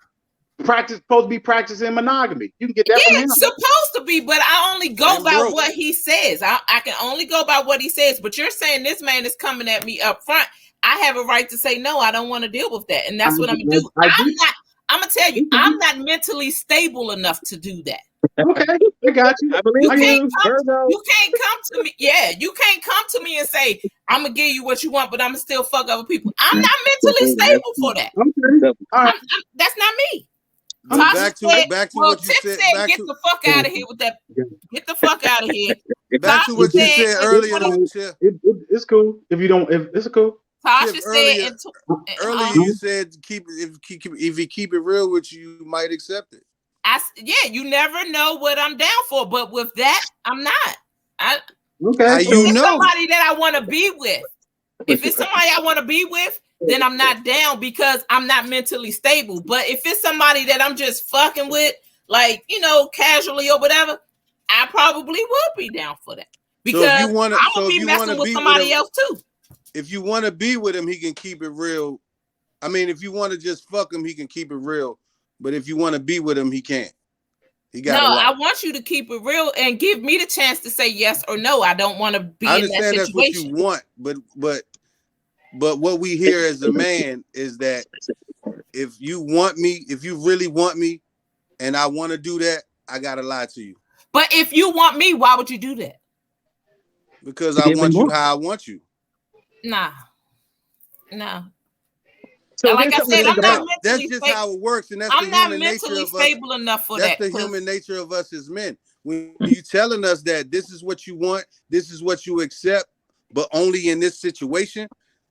supposed to be practicing monogamy. You can get that from him. It's supposed to be, but I only go by what he says. I can only go by what he says. But you're saying this man is coming at me up front. I have a right to say no. I don't want to deal with that, and that's what I'm gonna do. I'm gonna tell you, I'm not mentally stable enough to do that. Okay, I got you. I believe you can't come to me. Yeah, you can't come to me and say I'm gonna give you what you want, but I'm gonna still fuck other people. I'm not mentally stable for that. Okay. All right. That's not me. Back to what you said. Get the fuck out of here with that. Get the fuck out of here. Back to what you said earlier. It's cool if you don't. If it's cool. Tasha said earlier you said if you keep it real with you, you might accept it. You never know what I'm down for, but with that, I'm not. Okay. If it's somebody that I want to be with, then I'm not down because I'm not mentally stable. But if it's somebody that I'm just fucking with, like, casually or whatever, I probably would be down for that. Because I'm gonna be messing with somebody else too. If you want to be with him, he can keep it real. I mean, if you want to just fuck him, he can keep it real. But if you want to be with him, he can't. I want you to keep it real and give me the chance to say yes or no. I don't want to be in that situation. I understand that's what you want, but what we hear as a man is that if you really want me, and I want to do that, I gotta lie to you. But if you want me, why would you do that? Because I want you how I want you. Nah. No. So like I said, I'm not that's just how it works, and that's I'm the not human mentally nature of stable us. Enough for that's that. The human nature of us as men. When you telling us that this is what you want, this is what you accept, but only in this situation,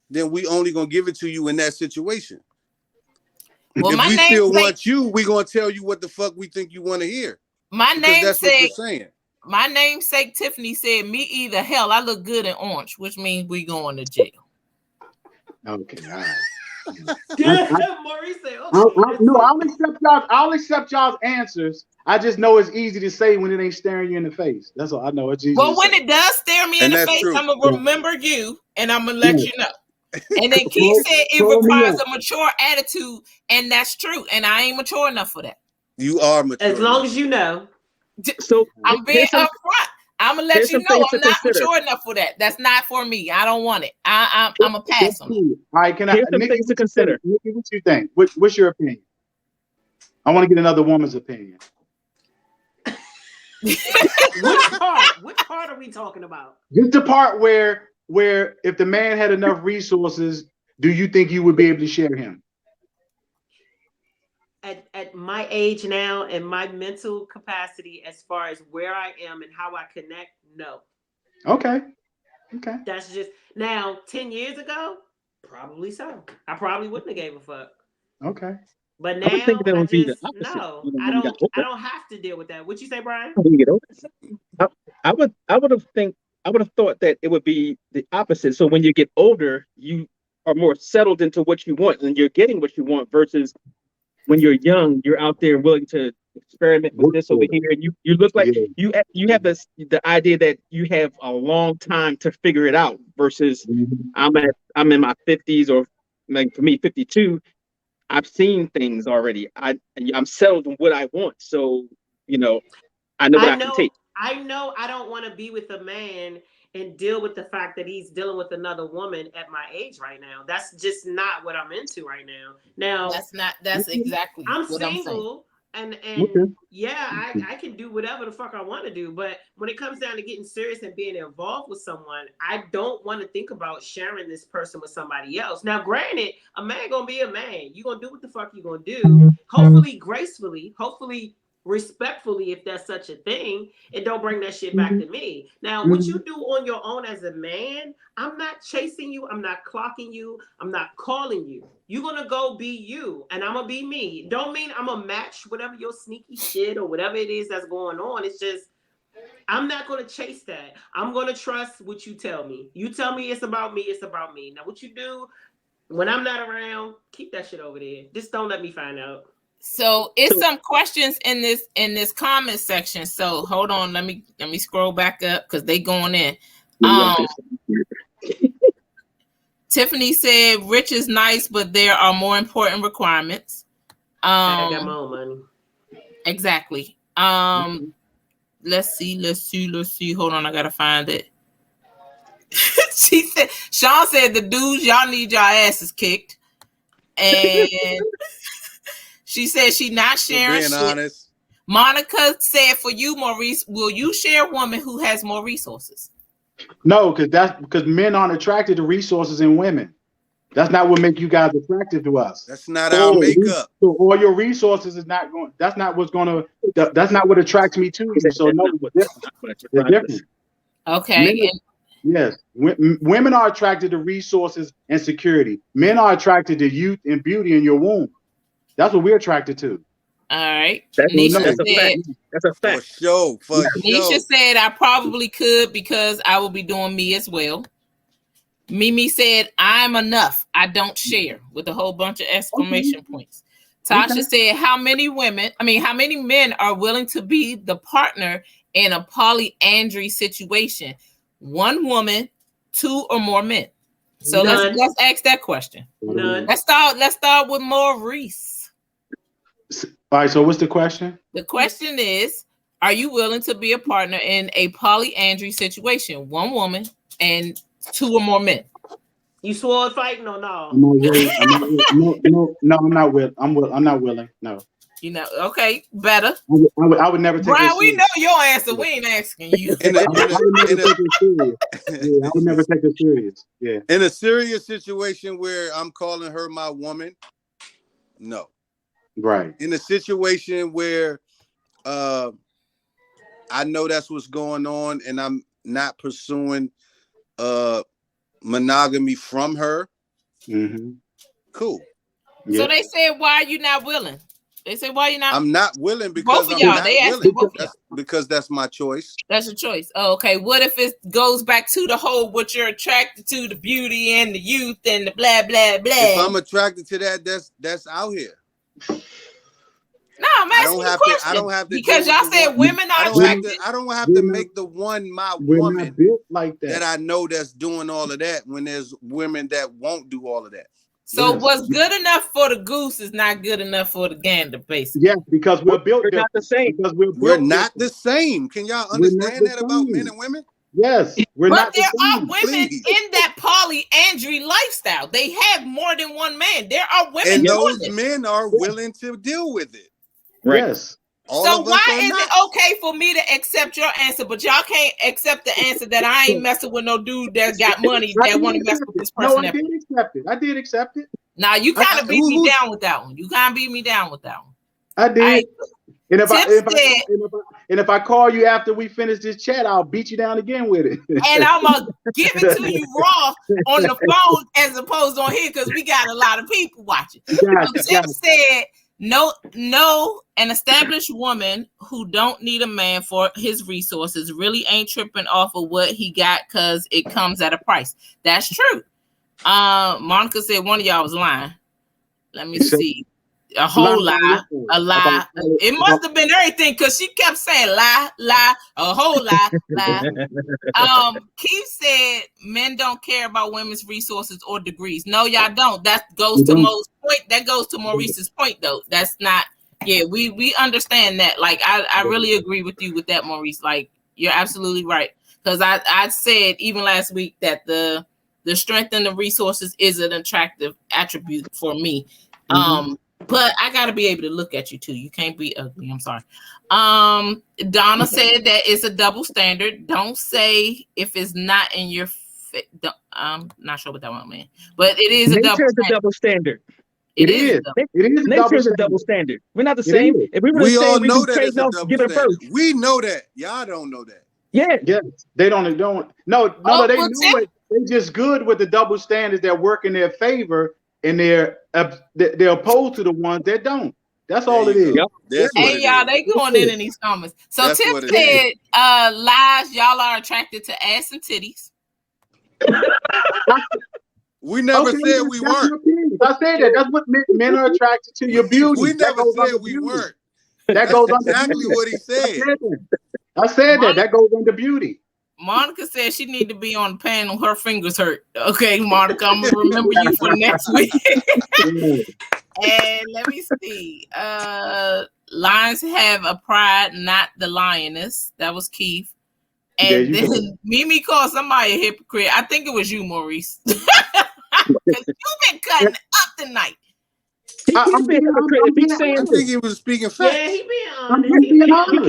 then we only gonna give it to you in that situation. Well, if we still want you, we gonna tell you what the fuck we think you want to hear. My that's what you're saying. My namesake Tiffany said, "Me either. Hell, I look good in orange," which means we going to jail. Okay, all right. Maurice said, okay. I'll accept y'all's answers. I just know it's easy to say when it ain't staring you in the face. That's all I know. It's easy. Well, when it does stare me in the face, I'm gonna remember you and I'm gonna let you know. And then Keith said it requires a mature attitude, and that's true. And I ain't mature enough for that. You are mature. As long as you know. So I'm being upfront. I'm gonna let you know I'm not mature enough for that. That's not for me. I don't want it. I'm a pass on it. All right, here's some things to consider. Nikki, what you think? What's your opinion? I want to get another woman's opinion. Which part are we talking about? Just the part where if the man had enough resources, do you think you would be able to share him? At my age now and my mental capacity as far as where I am and how I connect, no. Okay. That's just now 10 years ago, probably so. I probably wouldn't have gave a fuck. Okay. But I would think now that I would be the just opposite. no. You know, I when you got don't. I older. don't have to deal with that. What you say, Bryan? When you get older. I would have thought that it would be the opposite. So when you get older, you are more settled into what you want, and you're getting what you want. Versus when you're young, you're out there willing to experiment with Work this over for it. here, and you look like Yeah. you have the idea that you have a long time to figure it out. Versus Mhm. I'm in my 50s, or like for me 52. I've seen things already. I'm settled on what I want, so you know I know what I I can know. take. I know. I don't want to be with a man and deal with the fact that he's dealing with another woman at my age right now. That's just not what I'm into right now. Now That's exactly I'm what I'm saying. single and Okay. yeah, I can do whatever the fuck I want to do. But when it comes down to getting serious and being involved with someone, I don't want to think about sharing this person with somebody else. Now, granted, a man gonna be a man. You gonna do what the fuck you gonna do. Hopefully gracefully, hopefully respectfully, if that's such a thing, and don't bring that shit back to me. Now, what you do on your own as a man, I'm not chasing you, I'm not clocking you, I'm not calling you. You're gonna go be you, and I'm gonna be me. Don't mean I'm gonna match whatever your sneaky shit or whatever it is that's going on. It's just I'm not gonna chase that. I'm gonna trust what you tell me. You tell me it's about me, it's about me. Now, what you do when I'm not around, keep that shit over there. Just don't let me find out. So it's some questions in this comment section. So hold on, let me scroll back up because they going in. Tiffany said rich is nice, but there are more important requirements. I got my own money. Exactly. Let's see. Hold on, I gotta find it. Sean said the dudes, y'all need your asses kicked. And she said she not sharing being shit. honest. Monica said, for you, Maurice, will you share a woman who has more resources? No, because men aren't attracted to resources in women. That's not what makes you guys attractive to us. That's not our makeup. So all your resources is not going. That's not what's gonna. That's not what attracts me to you. So no, it's different. Okay. Yes, women are attracted to resources and security. Men are attracted to youth and beauty in your womb. That's what we're attracted to. All right. That's a fact. For sure. Nisha said I probably could because I will be doing me as well. Mimi said I'm enough. I don't share with a whole bunch of exclamation points. Tasha said how many men are willing to be the partner in a polyandry situation? One woman, two or more men. So let's ask that question. None. Let's start with Maurice. All right, so what's the question? The question is, are you willing to be a partner in a polyandry situation? One woman and two or more men. You swore fighting or no? No, I'm not willing. I'm not willing. No. You know, okay, better. I would never take Bryen, it serious. we know your answer. We ain't asking you. I would never take it serious. Yeah. In a serious situation where I'm calling her my woman, no. Right. In a situation where I know that's what's going on and I'm not pursuing monogamy from her, cool. Yeah. So they said, why are you not willing? They said, why are you not? I'm not willing because both of y'all. They asked both of y'all. Because that's my choice. That's your choice. Oh, okay. What if it goes back to the whole what you're attracted to, the beauty and the youth and the blah blah blah? If I'm attracted to that, that's out here. No, I'm asking you a question. I don't have to because y'all said women are attracted. I don't have to make the one my woman not built like that I know that's doing all of that when there's women that won't do all of that. So what's good enough for the goose is not good enough for the gander, basically. Yes, because we're built not the same. Because we're not the same. Can y'all understand that about men and women? Yes, but there are women in that polyandry lifestyle. They have more than one man. There are women, and those men are willing to deal with it. Right. Yes. So why is it okay for me to accept your answer, but y'all can't accept the answer that I ain't messing with no dude that got money that want to mess with this person? No, I did accept it. I did accept it. Now you kind of beat me down with that one. I did. And if I call you after we finish this chat, I'll beat you down again with it. And I'm gonna give it to you raw on the phone as opposed on here because we got a lot of people watching. Tim said No, an established woman who don't need a man for his resources really ain't tripping off of what he got because it comes at a price. That's true. Monica said one of y'all was lying. Let me see. A whole lie. A lie. It must have been everything because she kept saying lie, a whole lie, lie. Keith said men don't care about women's resources or degrees. No, y'all don't. That goes to Mo's point. That goes to Maurice's point, though. That's not. Yeah, we understand that. Like, I really agree with you with that, Maurice. Like, you're absolutely right. Because I said even last week that the strength and the resources is an attractive attribute for me. But I gotta be able to look at you too. You can't be ugly. I'm sorry. Donna said that it's a double standard. Don't say if it's not in your. I'm not sure what that one meant, but it is a double standard. It is. Nature is a double standard. We're not the same. If we were the same, all we know could that trade it's a off, double give it standard. first. We know that. Y'all don't know that. Yeah. They don't. No. They know it. They're just good with the double standards that work in their favor, and they're opposed to the ones that don't. That's all it is. Yep. That's what Hey, y'all, they going in these comments. So That's Tip what it said, lies, y'all are attracted to ass and titties. We never said we weren't. I said that. That's what men are attracted to, your beauty. We never said we weren't. That goes under exactly what he said. I said that. That goes under beauty. Monica said she need to be on the panel. Her fingers hurt. Okay, Monica, I'm gonna remember you for next week. And let me see. Lions have a pride, not the lioness. That was Keith. And then Mimi called somebody a hypocrite. I think it was you, Maurice. Because you've been cutting up tonight. I think he was speaking facts. Yeah, he being honest.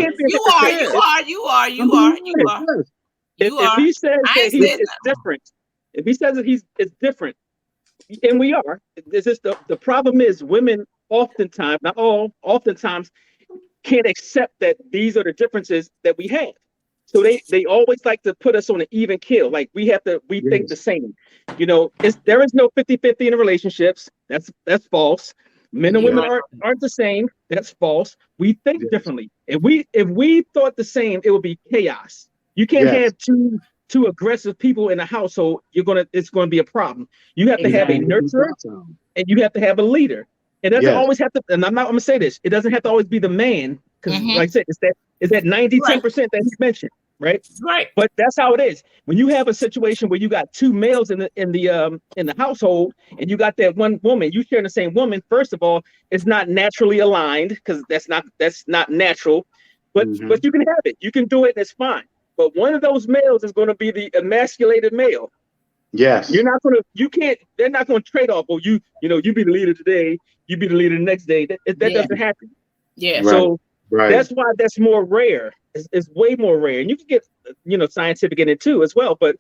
You are. If he says that it's different, if he says that it's different, and we are, this is the problem is women oftentimes, not all, oftentimes can't accept that these are the differences that we have. So they always like to put us on an even keel. Like we think the same. You know, there is no 50-50 in relationships. That's false. Men and women aren't the same. That's false. We think differently. If we thought the same, it would be chaos. You can't have two aggressive people in a household. It's gonna be a problem. You have to have a nurturer and you have to have a leader. It doesn't always have to, and I'm gonna say this, it doesn't have to always be the man, because like I said, it's that 90-10% that he mentioned, right? Right. But that's how it is. When you have a situation where you got two males in the household and you got that one woman, you sharing the same woman, first of all, it's not naturally aligned, because that's not natural. But you can have it. You can do it and it's fine. But one of those males is going to be the emasculated male. Yes. They're not going to trade off. Well, you be the leader today, you be the leader the next day. That doesn't happen. Yeah. So that's why that's more rare. It's way more rare. And you can get, scientific in it too as well. But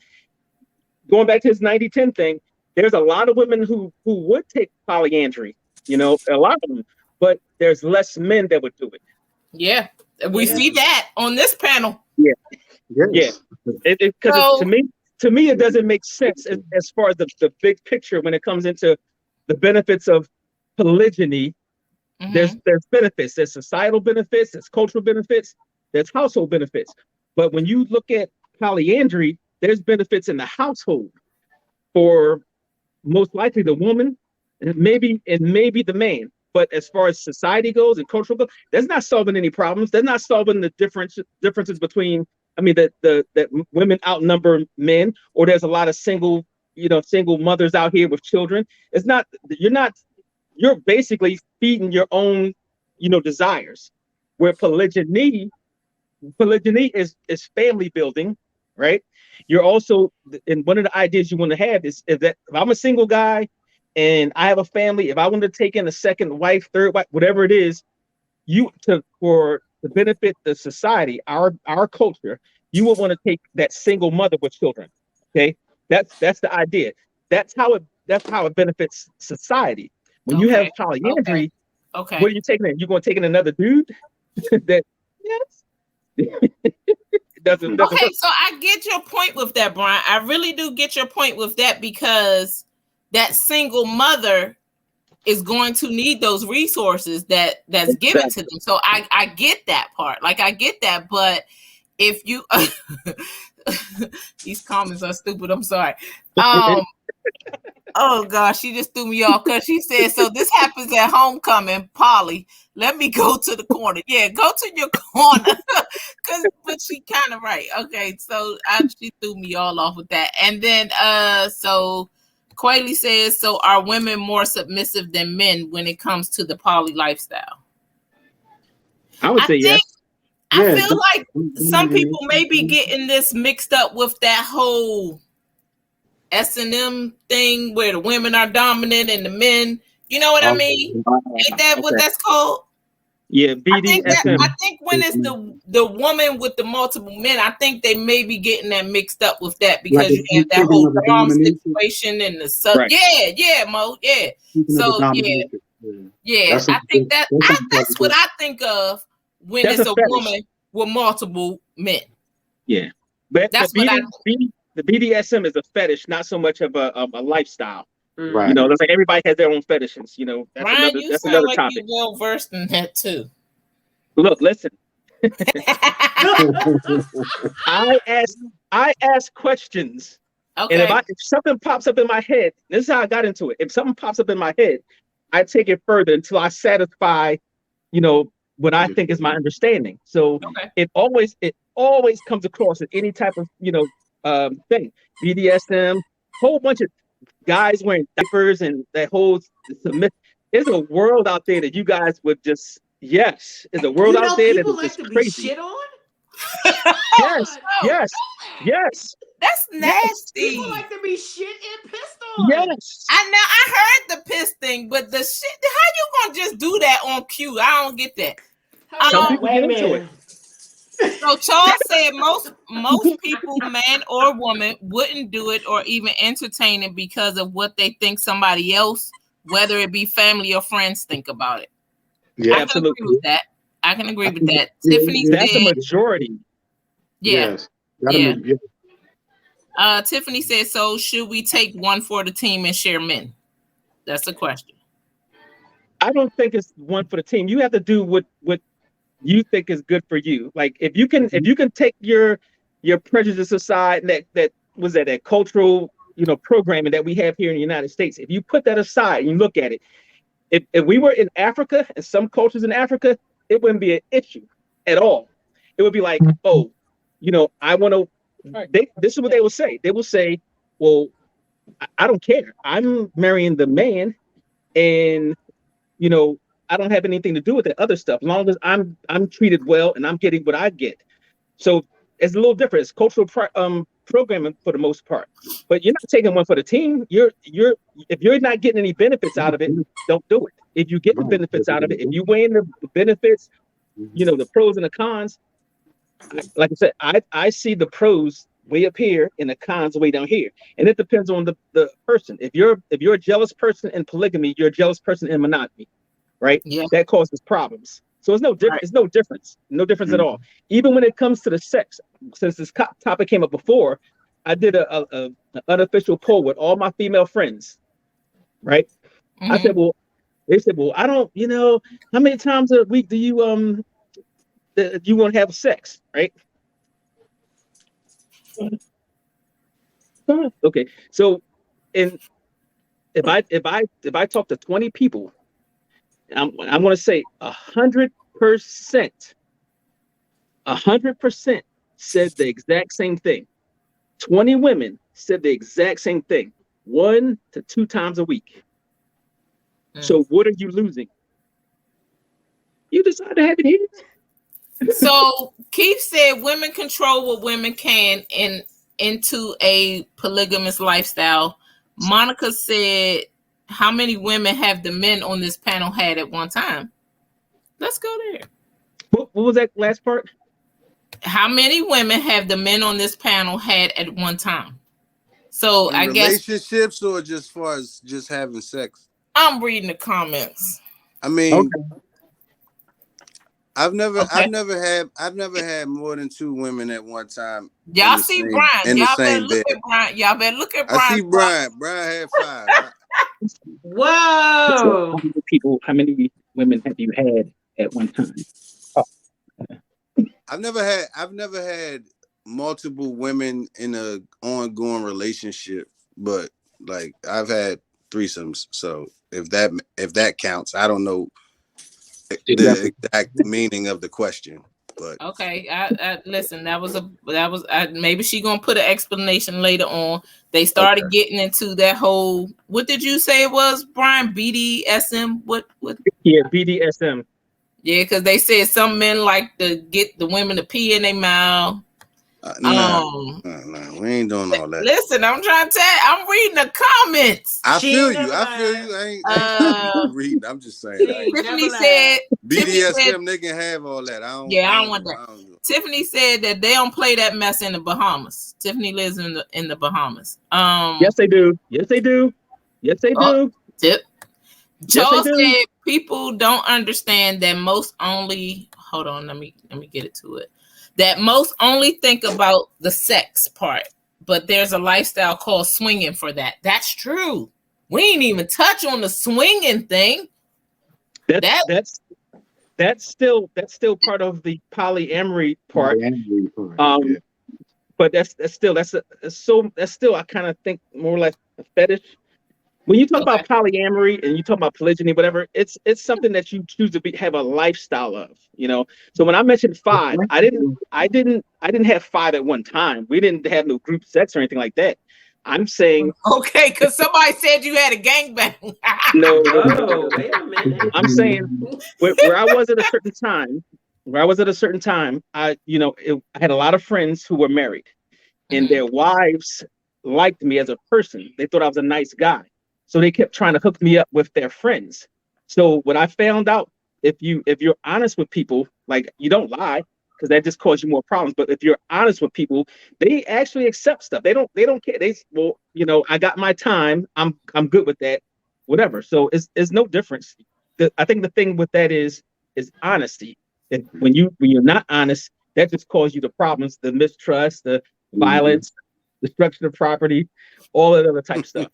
going back to his 90-10 thing, there's a lot of women who would take polyandry, a lot of them, but there's less men that would do it. Yeah. We see that on this panel. Yeah. Yes. Yeah. Because to me, it doesn't make sense as far as the big picture when it comes into the benefits of polygyny. There's benefits. There's societal benefits. There's cultural benefits. There's household benefits. But when you look at polyandry, there's benefits in the household for most likely the woman and maybe the man. But as far as society goes and cultural goes, that's not solving any problems. That's not solving the differences between, that women outnumber men, or there's a lot of single mothers out here with children. It's not, you're basically feeding your own, desires. Where polygyny is family building, right? You're also, and one of the ideas you want to have is that if I'm a single guy and I have a family, if I want to take in a second wife, third wife, whatever it is, for to benefit the society, our culture, you would want to take that single mother with children. Okay, that's the idea. That's how it benefits society. When you have polyandry, what are you taking in? You're going to take in another dude? It doesn't okay, work. so I get your point with that, Bryen. I really do get your point with that, because that single mother is going to need those resources that's given to them. So I get that part. Like I get that, but if you these comments are stupid. I'm sorry. Oh gosh, she just threw me off because she said, so this happens at homecoming, Polly. Let me go to the corner. Yeah, go to your corner. But she kind of right. Okay, so she threw me all off with that. And then so Quayle says, so are women more submissive than men when it comes to the poly lifestyle? I would say yes. I feel like some people may be getting this mixed up with that whole S&M thing where the women are dominant and the men, you know what I mean? Ain't that what that's called? Yeah, BDSM. I think when it's the woman with the multiple men, I think they may be getting that mixed up with that because you have that whole dom situation and the sub. Right. Yeah, Mo. Yeah. So yeah. I think that's what I think of when it's a woman with multiple men. Yeah, but that's what the BDSM is a fetish, not so much of a lifestyle. Right. You know, it's like everybody has their own fetishes. You know, that's Bryen, another like topic. You're well versed in that too. Look, listen. I ask questions. Okay. And if something pops up in my head, this is how I got into it. If something pops up in my head, I take it further until I satisfy, you know, what I think is my understanding. So it always comes across in any type of, you know, thing. BDSM, whole bunch of guys wearing diapers and that whole submit. There's a world out there that you guys would just there's a world out there that is just crazy. Be shit on? Yes. That's nasty. People like to be shit and pissed on. Yes. I heard the piss thing, but the shit. How you gonna just do that on cue? I don't get that. Wait a minute. So Charles said most people, man or woman, wouldn't do it or even entertain it because of what they think somebody else, whether it be family or friends, think about it. Yeah, absolutely. I can agree with that. Tiffany that's said, a majority. Yeah. Tiffany said, so should we take one for the team and share men? That's the question. I don't think it's one for the team. You have to do what you think is good for you. Like if you can take your prejudice aside, that cultural, you know, programming that we have here in the United States. If you put that aside and you look at it, if we were in Africa and some cultures in Africa, it wouldn't be an issue at all. It would be like, oh, you know, I want to. This is what they will say. They will say, well, I don't care. I'm marrying the man, and you know, I don't have anything to do with the other stuff. As long as I'm treated well and I'm getting what I get. So it's a little different. It's cultural programming for the most part. But you're not taking one for the team. If you're not getting any benefits out of it, don't do it. If you get the benefits out of it, if you weigh in the benefits, you know, the pros and the cons. Like I said, I see the pros way up here and the cons way down here. And it depends on the person. If you're a jealous person in polygamy, you're a jealous person in monogamy. Right? Yeah. That causes problems. So it's no different. Right. It's no difference at all. Even when it comes to the sex, since this topic came up before, I did an unofficial poll with all my female friends. Right? Mm-hmm. They said, well, I don't, you know, how many times a week do you want to have sex? Right? Okay. So if I talk to 20 people, I'm going to say 100% said the exact same thing. 20 women said the exact same thing, 1 to 2 times a week. So what are you losing? You decide to have it here. So Keith said women control what women can into a polygamous lifestyle. Monica said, how many women have the men on this panel had at one time? Let's go there. What was that last part? How many women have the men on this panel had at one time? So in I guess relationships or just far as just having sex? I'm reading the comments. I mean, I've never had more than 2 women at one time. Y'all see Bryen. Y'all better look at Bryen. I see Bryen. Bryen had 5. Whoa. How many women have you had at one time? I've never had multiple women in a ongoing relationship, but like I've had threesomes. So if that counts, I don't know the exact meaning of the question. But okay, I listen. That was maybe she gonna put an explanation later on. They started getting into that whole. What did you say it was, Bryen? BDSM? What? Yeah, BDSM. Yeah, because they said some men like to get the women to pee in their mouth. No, we ain't doing all that. Listen, I'm trying to tell you, I'm reading the comments. I feel you. I ain't reading. I'm just saying. Tiffany said BDSM, they can have all that. I don't want that. Tiffany said that they don't play that mess in the Bahamas. Tiffany lives in the Bahamas. Yes, they do. Yes, they do. Yes, they do. Joe said people don't understand that most only. Hold on, let me get it to it. That most only think about the sex part, but there's a lifestyle called swinging for that. That's true. We ain't even touch on the swinging thing. That's still part of the polyamory part. But that's still I kind of think more like a fetish. When you talk about polyamory and you talk about polygyny, whatever, it's something that you choose to have a lifestyle of, you know. So when I mentioned 5, I didn't have 5 at one time. We didn't have no group sex or anything like that. I'm saying because somebody said you had a gangbang. No, wait a minute. I'm saying where I was at a certain time, I had a lot of friends who were married, and their wives liked me as a person. They thought I was a nice guy. So they kept trying to hook me up with their friends. So what I found out, if you're honest with people, like you don't lie, because that just causes you more problems. But if you're honest with people, they actually accept stuff. They don't care. I got my time. I'm good with that. Whatever. So it's no difference. I think the thing with that is honesty. And when you're not honest, that just causes you the problems, the mistrust, the violence, destruction of property, all that other type of stuff.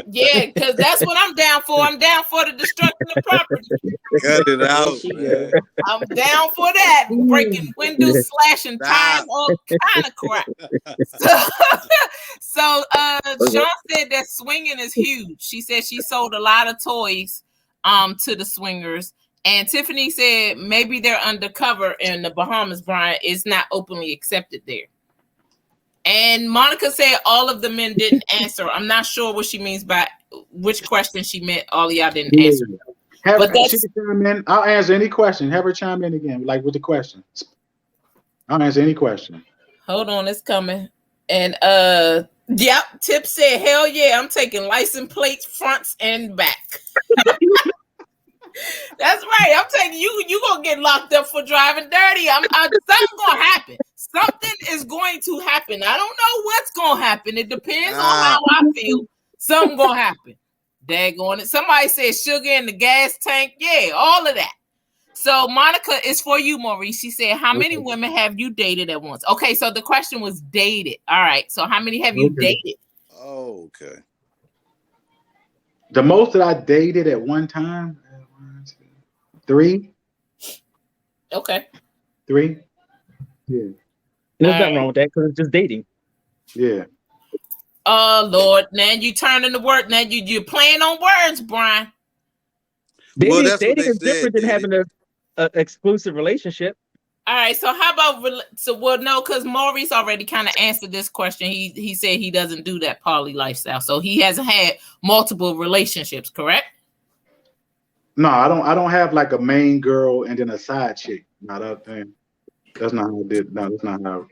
Yeah, because that's what I'm down for. I'm down for the destruction of property. Cut it out, man. I'm down for that. Breaking windows, slashing tires, all kind of crap. So Sean said that swinging is huge. She said she sold a lot of toys to the swingers. And Tiffany said maybe they're undercover in the Bahamas, Bryen. It's not openly accepted there. And Monica said all of the men didn't answer. I'm not sure what she means by which question she meant. All of y'all didn't answer. But she can chime in. I'll answer any question. Have her chime in again, like with the question. I'll answer any question. Hold on, it's coming. And Tip said, hell yeah, I'm taking license plates, fronts and back. That's right. I'm taking you gonna get locked up for driving dirty. Something's gonna happen. Something is going to happen. I don't know what's gonna happen. It depends on how I feel. Something gonna happen. Daggone it. Somebody said sugar in the gas tank. Yeah, all of that. So Monica is for you, Maurice. She said, how many women have you dated at once? Okay, so the question was dated. All right. So how many have you dated? Oh, okay. The most that I dated at one time, 3. Okay. 3. Yeah. There's nothing wrong with that because it's just dating. Yeah. Oh Lord, now you turning the word. Now you're playing on words, Bryen. Dating is different than having an exclusive relationship. All right, so how about no, because Maurice already kind of answered this question. He said he doesn't do that poly lifestyle, so he hasn't had multiple relationships, correct? No, I don't have like a main girl and then a side chick. Not that thing. That's not how I did. No, that's not how.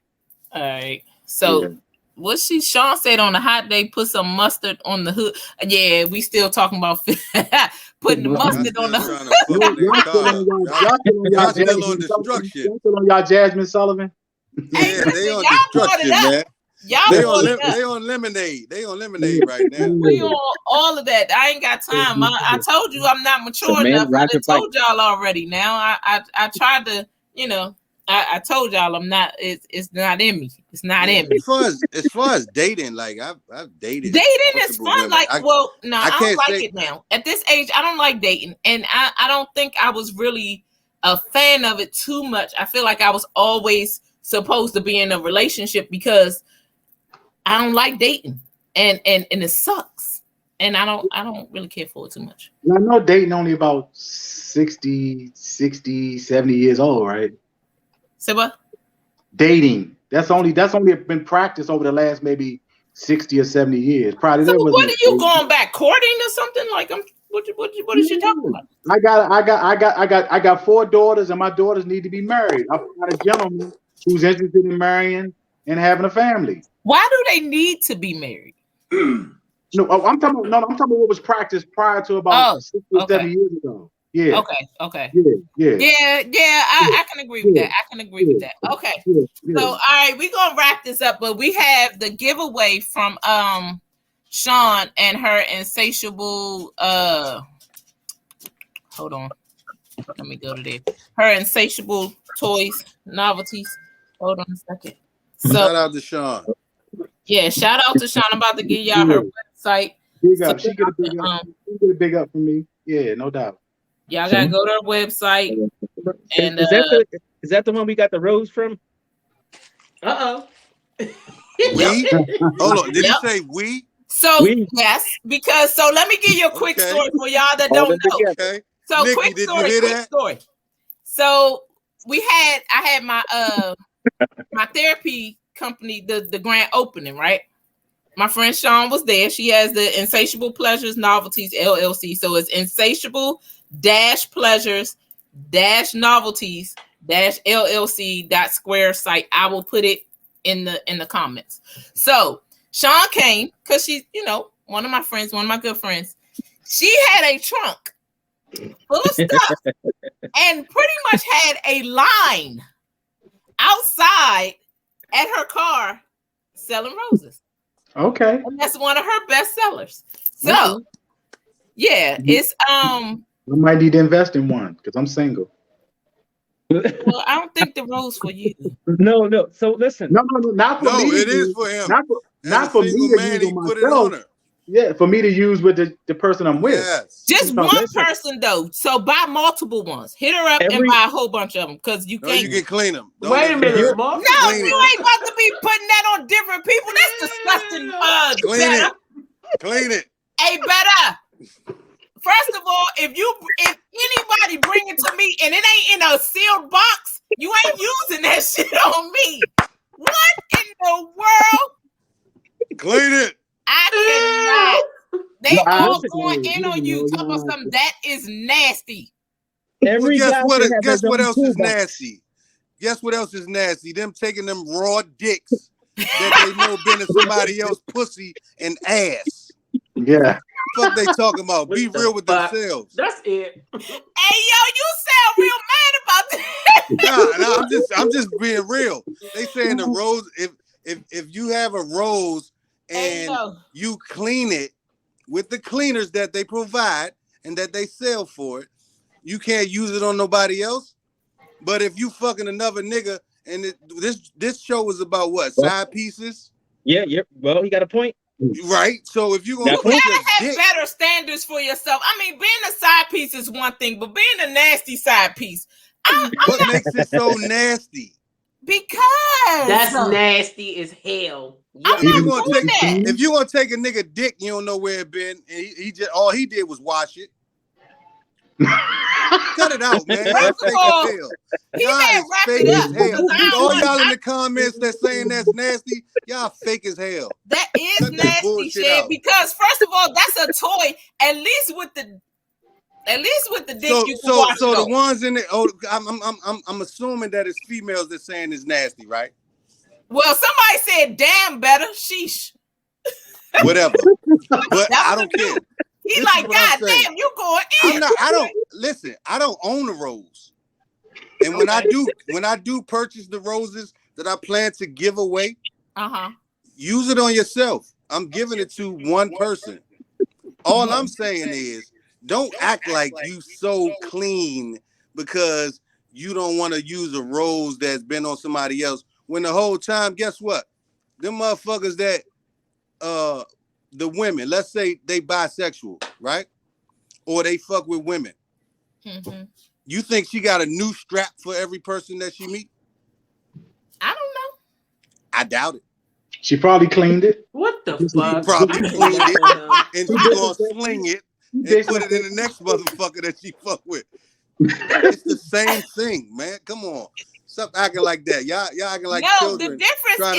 All right. So what Sean said on a hot day, put some mustard on the hood. Yeah, we still talking about putting the mustard on the hood. Y'all still on destruction. Y'all still on y'all Jasmine Sullivan? Yeah, they on destruction, man. They on lemonade. They on lemonade right now. We on all of that. I ain't got time. I told you I'm not mature enough. I told y'all already. Now I tried to, I told y'all I'm not. It's not in me. It's not in me. As far as dating, like I've dated. Dating is fun. Women. Like, well, no, I don't like say, it now. At this age, I don't like dating, and I don't think I was really a fan of it too much. I feel like I was always supposed to be in a relationship because I don't like dating, and it sucks, and I don't really care for it too much. I know dating only about 60, 70 years old, right? Say what? Dating. That's only been practiced over the last maybe 60 or 70 years. Probably. So what are you going back courting or something? Like, what is she talking about? I got 4 daughters, and my daughters need to be married. I found a gentleman who's interested in marrying and having a family. Why do they need to be married? No, I'm talking about what was practiced prior to about 60 or 70 years ago. Yeah. Okay. Yeah. I can agree with that. I can agree with that. Okay. So all right, we're gonna wrap this up, but we have the giveaway from Sean and her insatiable hold on. Let me go to there. Her insatiable toys, novelties. Hold on a second. So shout out to Sean. Yeah, shout out to Sean. I'm about to give y'all her website. Big up. She get a big up. She get a big up from me. Yeah, no doubt. Y'all gotta go to her website. And is that the one we got the rose from? Uh-oh. We? Hold on. Did you say we? So yes, because so let me give you a quick story for y'all that don't know. Okay. So Nikki, quick did story, you hear quick that? story. So I had my my therapy company, the grand opening, right? My friend Sean was there. She has the Insatiable Pleasures Novelties LLC. So it's Insatiable Pleasures Novelties LLC.square site. I will put it in the comments. So Sean came because she's, one of my friends, one of my good friends. She had a trunk full of stuff and pretty much had a line outside at her car selling roses. Okay. And that's one of her best sellers. So yeah, it's I might need to invest in one because I'm single. well, I don't think the rose for you. No. So listen. No, not for me. No, it is for him. Not for me to man, use he on put it on myself. her. Yeah, for me to use with the person I'm with. Yes. Just one person though. So buy multiple ones. Hit her up and buy a whole bunch of them because you can't. You can clean them. Wait a minute, Mark. No, you ain't about to be putting that on different people. That's disgusting. Clean it. Hey, better. First of all, if anybody bring it to me and it ain't in a sealed box, you ain't using that shit on me. What in the world? Clean it. I cannot. They all going in on you talking about something that is nasty. Guess what else is nasty? Guess what else is nasty? Them taking them raw dicks that they know been in somebody else's pussy and ass. Yeah. Fuck they talking about? Be real with themselves. That's it. Hey yo, you sound real mad about that. No, I'm just being real. They saying the rose. If you have a rose and you clean it with the cleaners that they provide and that they sell for it, you can't use it on nobody else. But if you fucking another nigga, and this show was about what, side pieces? Yeah. Well, he got a point. Right. So if you're gonna have better standards for yourself. I mean, being a side piece is one thing, but being a nasty side piece, what makes it so nasty? Because that's nasty as hell. If you're gonna take a nigga dick, you don't know where it been, and he just all he did was wash it. Cut it out, man. That's fake as hell. Y'all is fake as hell. All y'all in the comments that saying that's nasty, y'all fake as hell. That is nasty shit. Because first of all, that's a toy. At least with the dick, you can wash so it the off. ones in the I'm assuming that it's females that saying it's nasty, right? Well, somebody said damn better. Sheesh. Whatever. But I don't care. He like, God damn, you going in. I don't own a rose. And when I do purchase the roses that I plan to give away, use it on yourself. I'm giving it to one person. All I'm saying is don't act like you so clean because you don't want to use a rose that's been on somebody else when the whole time, guess what? Them motherfuckers that the women, let's say they bisexual, right? Or they fuck with women. Mm-hmm. You think she got a new strap for every person that she meet? I don't know. I doubt it. She probably cleaned it. What the She fuck? probably I cleaned can't it stand him. and she gonna sling it and put it in the next motherfucker that she fuck with. It's the same thing, man. Come on. Stop acting like that. Y'all acting like No, children. the difference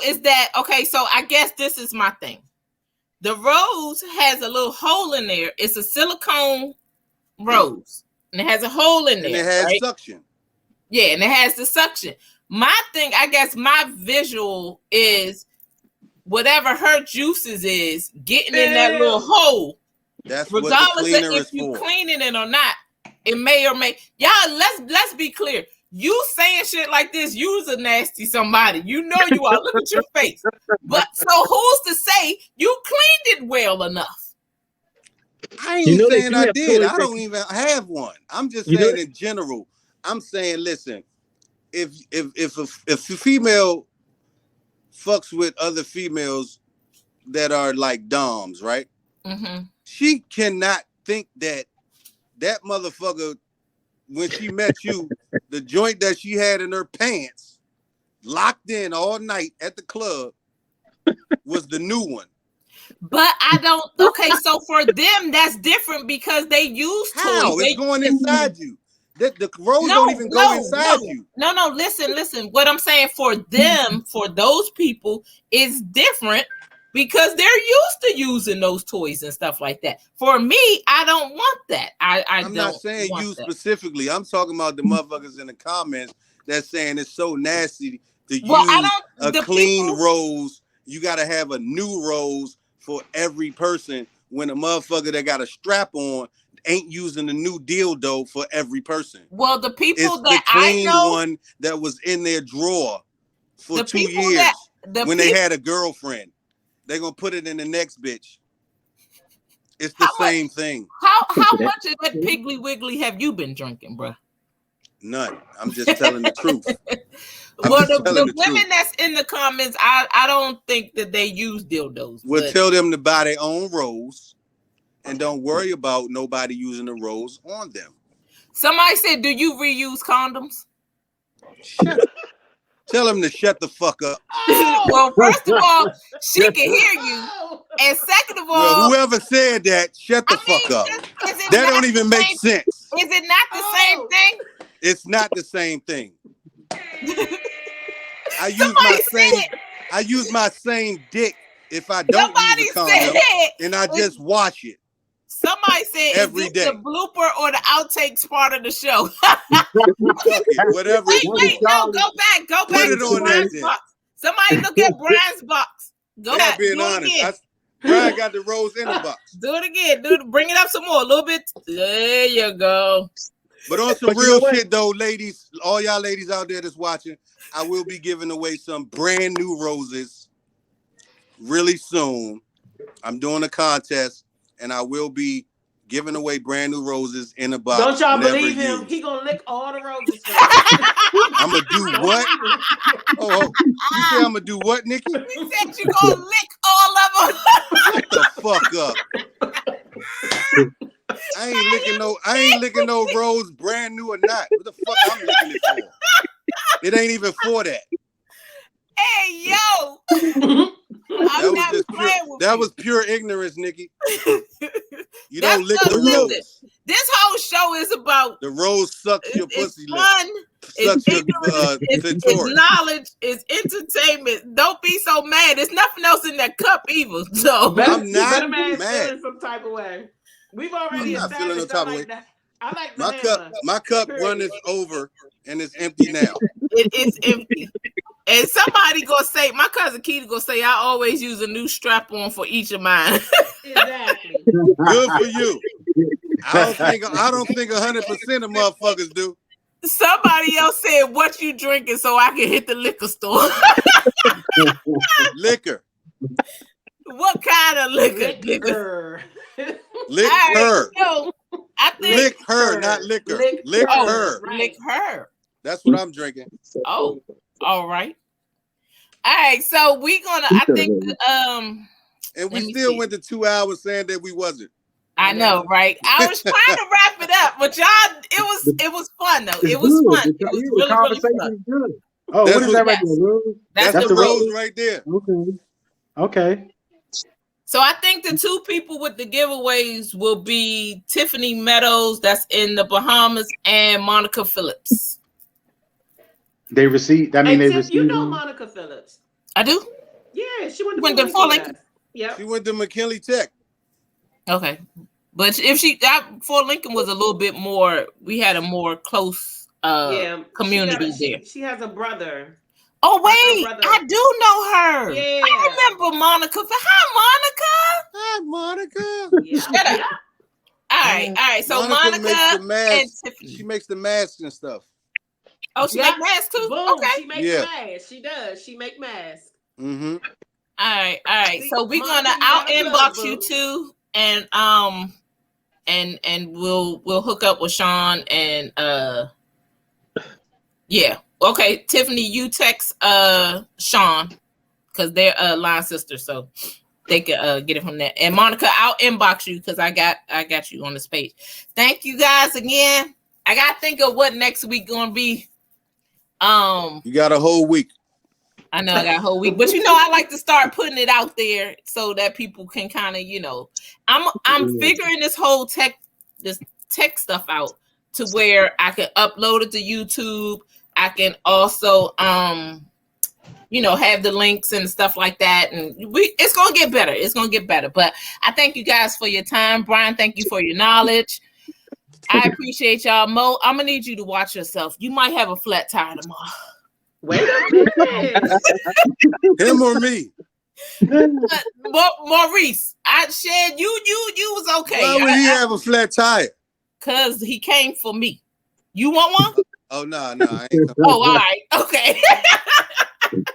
is that, okay, so I guess this is my thing. The rose has a little hole in there. It's a silicone rose. And it has a hole in there. And it has right? suction. Yeah, and it has the suction. My thing, I guess my visual is whatever her juices is getting in that little hole. That's regardless what the cleaner of if is you for. cleaning it or not. It may or may. Y'all, let's be clear. You saying shit like this, you's a nasty somebody. You know you are. Look at your face. But so who's to say you cleaned it well enough? I ain't saying I did. I don't even have one. I'm just saying in general. I'm saying, listen, if a female fucks with other females that are like doms, right? Mm-hmm. She cannot think that motherfucker, when she met you, the joint that she had in her pants, locked in all night at the club, was the new one. But I don't. Okay, so for them, that's different because they use toys. How? It's going inside you. The rose don't even go inside you. No. Listen. What I'm saying for them, for those people, is different because they're used to using those toys and stuff like that. For me, I don't want that. I'm not saying you specifically. I'm talking about the motherfuckers in the comments that's saying it's so nasty to use a clean rose. You got to have a new rose for every person when a motherfucker that got a strap on ain't using the new dildo for every person. Well, the people it's that the clean I know, one that was in their drawer for 2 people years when they had a girlfriend. They're gonna put it in the next bitch. It's the same thing. How much of that Piggly Wiggly have you been drinking, bro? None. I'm just telling the truth. Well, the women that's in the comments, I don't think that they use dildos. We'll tell them to buy their own rose and don't worry about nobody using the rose on them. Somebody said, do you reuse condoms? Shut up. Tell them to shut the fuck up. Well, first of all, she can hear you. And second of all, well, whoever said that, shut the fuck up. That don't even make sense. Is it not the same thing? It's not the same thing. I use my same dick if I don't use a condom, and I just wash it. Somebody said every day. The blooper or the outtakes part of the show. Whatever. Wait, no, go back. Put it on Bryen's box. Somebody look at Bryen's box. Go back. Being honest, Bryen got the rose in the box. Do it again. Bring it up some more. A little bit. There you go. But on some real shit though, ladies, all y'all ladies out there that's watching, I will be giving away some brand new roses really soon. I'm doing a contest and I will be giving away brand new roses in a box. Don't y'all believe him? He gonna lick all the roses. I'm gonna do what? Oh, you say I'm gonna do what, Nikki? He said you gonna lick all of them. Shut the fuck up. I ain't licking no rose, brand new or not. What the fuck I'm licking it for? It ain't even for that. Hey yo. That was pure ignorance, Nikki. You don't lick the rose. This whole show is about the rose sucks your pussy. It's fun. It's knowledge. It's entertainment. Don't be so mad. There's nothing else in that cup either. So I'm not mad. Feeling some type of way. We've already I'm not feeling no type of way. I like my cup runneth over and it's empty now. It's empty. And somebody gonna say, my cousin Keita gonna say, I always use a new strap on for each of mine. Exactly. Good for you. I don't think 100% of motherfuckers do. Somebody else said, what you drinking so I can hit the liquor store? Liquor. What kind of liquor? Liquor. Right, so I think lick her, not liquor. Lick her. Right. lick her. That's what I'm drinking. Oh, all right. All right, so we gonna. I think And we Let me still see. went to 2 hours saying that we wasn't. I know, right? I was trying to wrap it up, but y'all, it was fun though. It was good. fun. It was The really conversation fun. is good. Oh, That's what is that right yes. there? Rose? That's the the rose rose. right there. Okay. So I think the two people with the giveaways will be Tiffany Meadows, that's in the Bahamas, and Monica Phillips. They received. I mean, Hey, they Tiff, received. you know Monica Phillips. I do. Yeah, she went Went to to Fort Fort Lincoln. Lincoln? Yep. She went to McKinley Tech. Okay, but if Fort Lincoln was a little bit more, we had a more close community there. She has a brother. Oh wait, I do know her. Yeah. I remember Monica. Hi, Monica. Hi, Monica. Yeah. Shut up. All right. So Monica makes the mask. and Tiffany. She makes the masks and stuff. Oh, she make masks too. Boom. Okay. She makes masks. She does. She make masks. Mm-hmm. All right. See, So we're Monica, gonna out you got a inbox plug, you boo. too, and we'll hook up with Sean and yeah. Okay, Tiffany, you text Sean because they're line sisters, so they can get it from there. And Monica, I'll inbox you because I got you on this page. Thank you guys again. I gotta think of what next week gonna be. You got a whole week. I know I got a whole week, but I like to start putting it out there so that people can kind of, I'm figuring this whole tech stuff out to where I can upload it to YouTube. I can also have the links and stuff like that, and it's gonna get better. It's gonna get better. But I thank you guys for your time. Bryen, thank you for your knowledge. I appreciate y'all. Mo, I'm gonna need you to watch yourself. You might have a flat tire tomorrow. Wait a minute. Him or me? Maurice, I said you was okay. Why would he have a flat tire? Cause he came for me. You want one? Oh no, I ain't coming. Oh, all right, okay.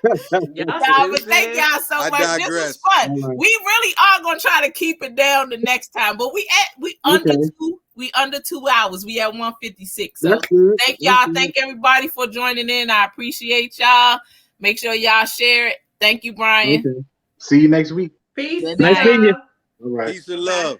But thank y'all so much. Digress. This was fun. Right. We really are gonna try to keep it down the next time, but we under 2 hours. We at 156. So thank y'all. Thank everybody for joining in. I appreciate y'all. Make sure y'all share it. Thank you, Bryen. Okay. See you next week. Peace. Good Nice night. meeting you. All right. Peace and love.